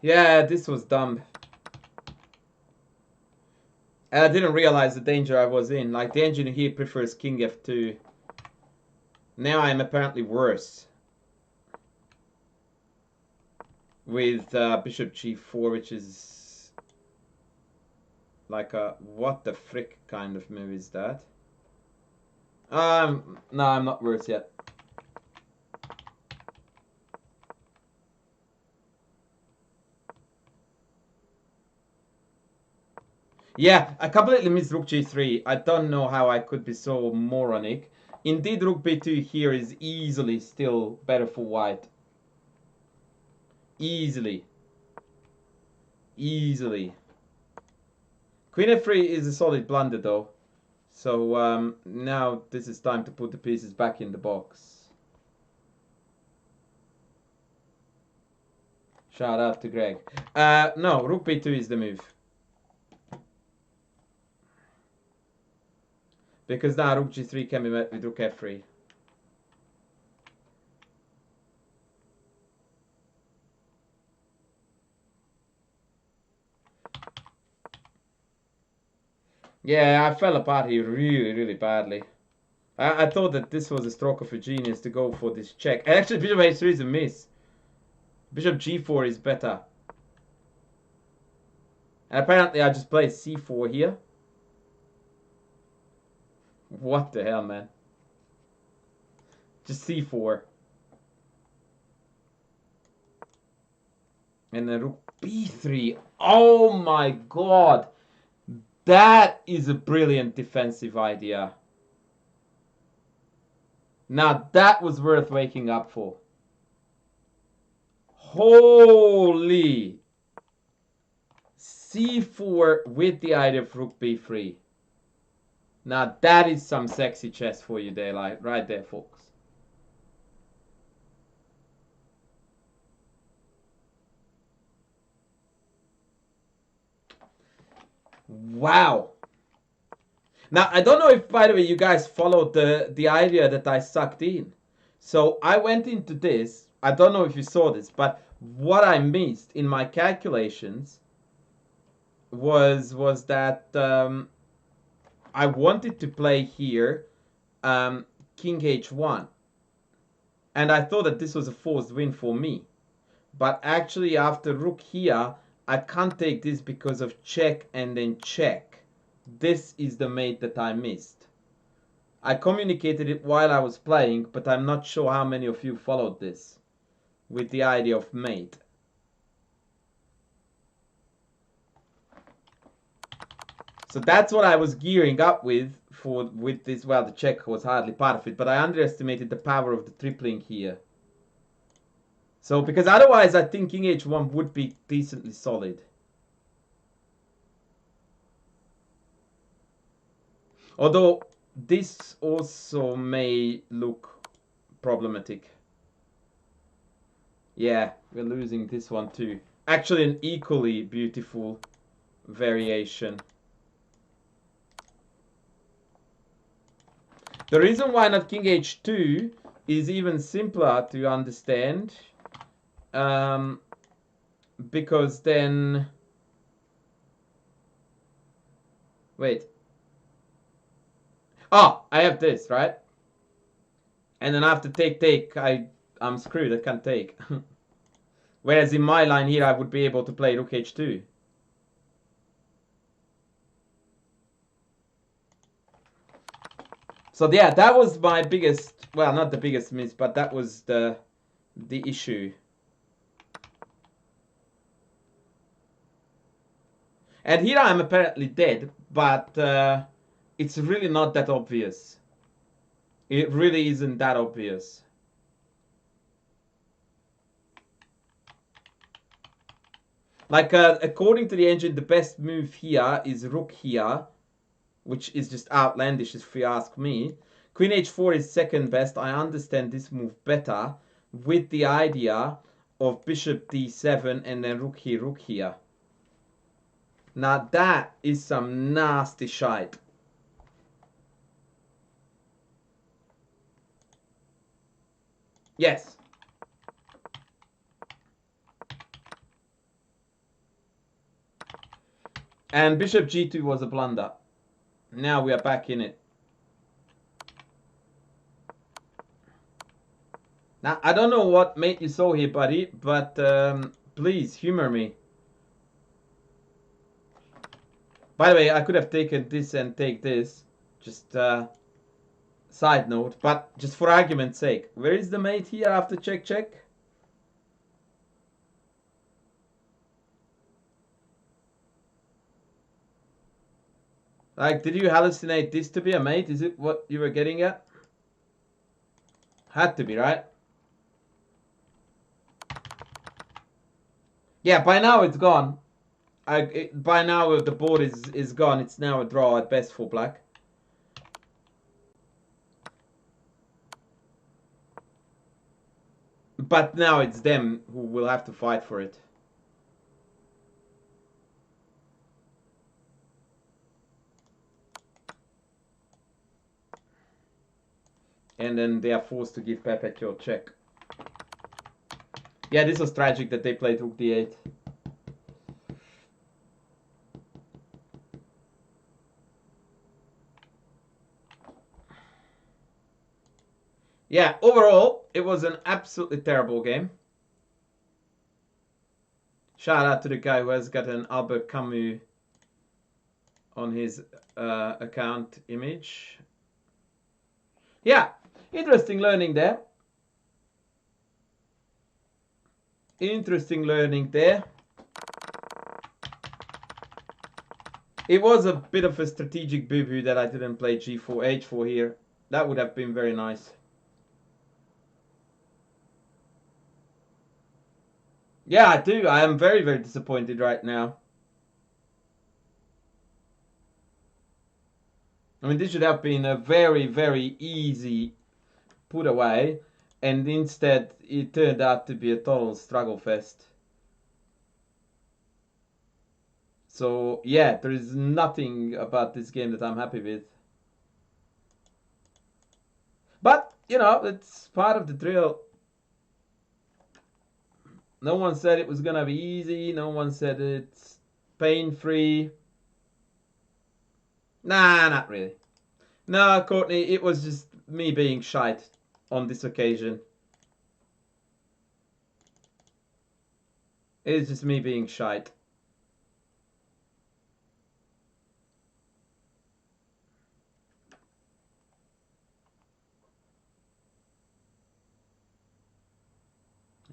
Yeah, this was dumb. And I didn't realize the danger I was in. Like, the engineer here prefers king f2. Now I'm apparently worse. With bishop g4, which is like a what the frick kind of move is that? No, I'm not worse yet. Yeah, I completely missed rook g3. I don't know how I could be so moronic. Indeed, rook b2 here is easily still better for white. Easily. Queen f3 is a solid blunder though. So now this is time to put the pieces back in the box. Shout out to Greg. No, rook b2 is the move. Because now rook g3 can be met with rook f3. Yeah, I fell apart here really badly. I thought that this was a stroke of a genius to go for this check. Actually, bishop h3 is a miss. Bishop g4 is better. And apparently I just played c4 here. What the hell, man? Just c4. And then rook b3. Oh my god. That is a brilliant defensive idea. Now that was worth waking up for. Holy. c4 with the idea of rook b3. Now that is some sexy chess for you there, like right there, folks. Wow. Now, I don't know if, by the way, you guys followed the idea that I sucked in. So I went into this. I don't know if you saw this, but what I missed in my calculations was that I wanted to play here king h1. And I thought that this was a forced win for me. But actually, after rook here, I can't take this because of check and then check. This is the mate that I missed. I communicated it while I was playing, but I'm not sure how many of you followed this with the idea of mate. So that's what I was gearing up with this. Well, the check was hardly part of it, but I underestimated the power of the tripling here. So because otherwise I think king h1 would be decently solid. Although this also may look problematic. Yeah, we're losing this one too. Actually, an equally beautiful variation. The reason why not king h2 is even simpler to understand. Because then... Wait. Oh, I have this, right? And then after take, I'm screwed. I can't take. Whereas in my line here, I would be able to play rook h2. So yeah, that was my biggest, well, not the biggest miss, but that was the issue. And here I'm apparently dead, but it's really not that obvious. It really isn't that obvious. Like, according to the engine, the best move here is rook here which is just outlandish if you ask me. Queen h4 is second best. I understand this move better with the idea of bishop d7 and then rook here. Now that is some nasty shite. Yes. And bishop g2 was a blunder. Now we are back in it. Now, I don't know what mate you saw here, buddy, but please humor me. By the way, I could have taken this and take this. Just side note, but just for argument's sake. Where is the mate here after check? Like, did you hallucinate this to be a mate? Is it what you were getting at? Had to be, right? Yeah, by now it's gone. By now the board is gone. It's now a draw at best for black. But now it's them who will have to fight for it. And then they are forced to give Perpetual check. Yeah, this was tragic that they played rook d8. Yeah, overall, it was an absolutely terrible game. Shout out to the guy who has got an Albert Camus on his account image. Yeah, interesting learning there. Interesting learning there. It was a bit of a strategic boo-boo that I didn't play g4, h4 here. That would have been very nice. Yeah, I do. I am very, very disappointed right now. I mean, this should have been a very, very easy put away. And instead, it turned out to be a total struggle fest. So, yeah, there is nothing about this game that I'm happy with. But, you know, it's part of the drill. No one said it was going to be easy. No one said it's pain-free. Nah, not really. No, Courtney, it was just me being shite on this occasion. It is just me being shite.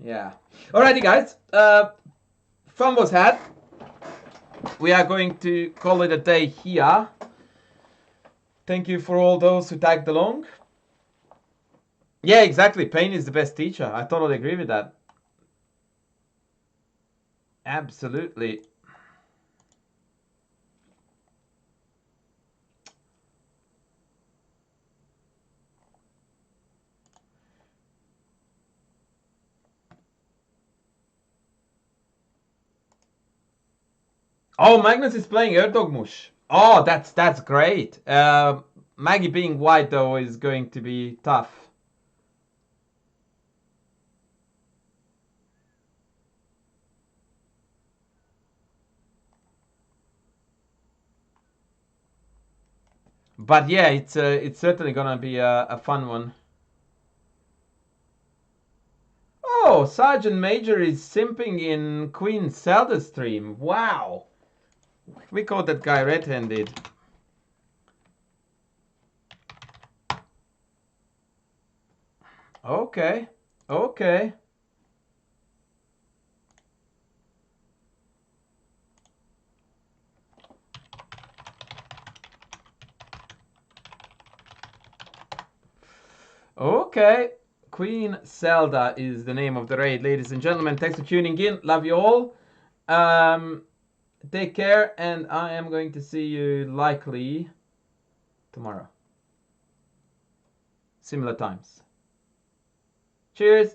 Yeah. Alrighty, guys. Fun was had. We are going to call it a day here. Thank you for all those who tagged along. Yeah, exactly. Pain is the best teacher. I totally agree with that. Absolutely. Oh, Magnus is playing Erdogmush. Oh, that's great. Maggie being white though is going to be tough. But yeah, it's certainly gonna be a fun one. Oh, Sergeant Major is simping in Queen Zelda stream. Wow. We caught that guy red-handed. Okay. Okay. Okay. Queen Zelda is the name of the raid, ladies and gentlemen. Thanks for tuning in. Love you all. Take care, and I am going to see you likely tomorrow. Similar times. Cheers!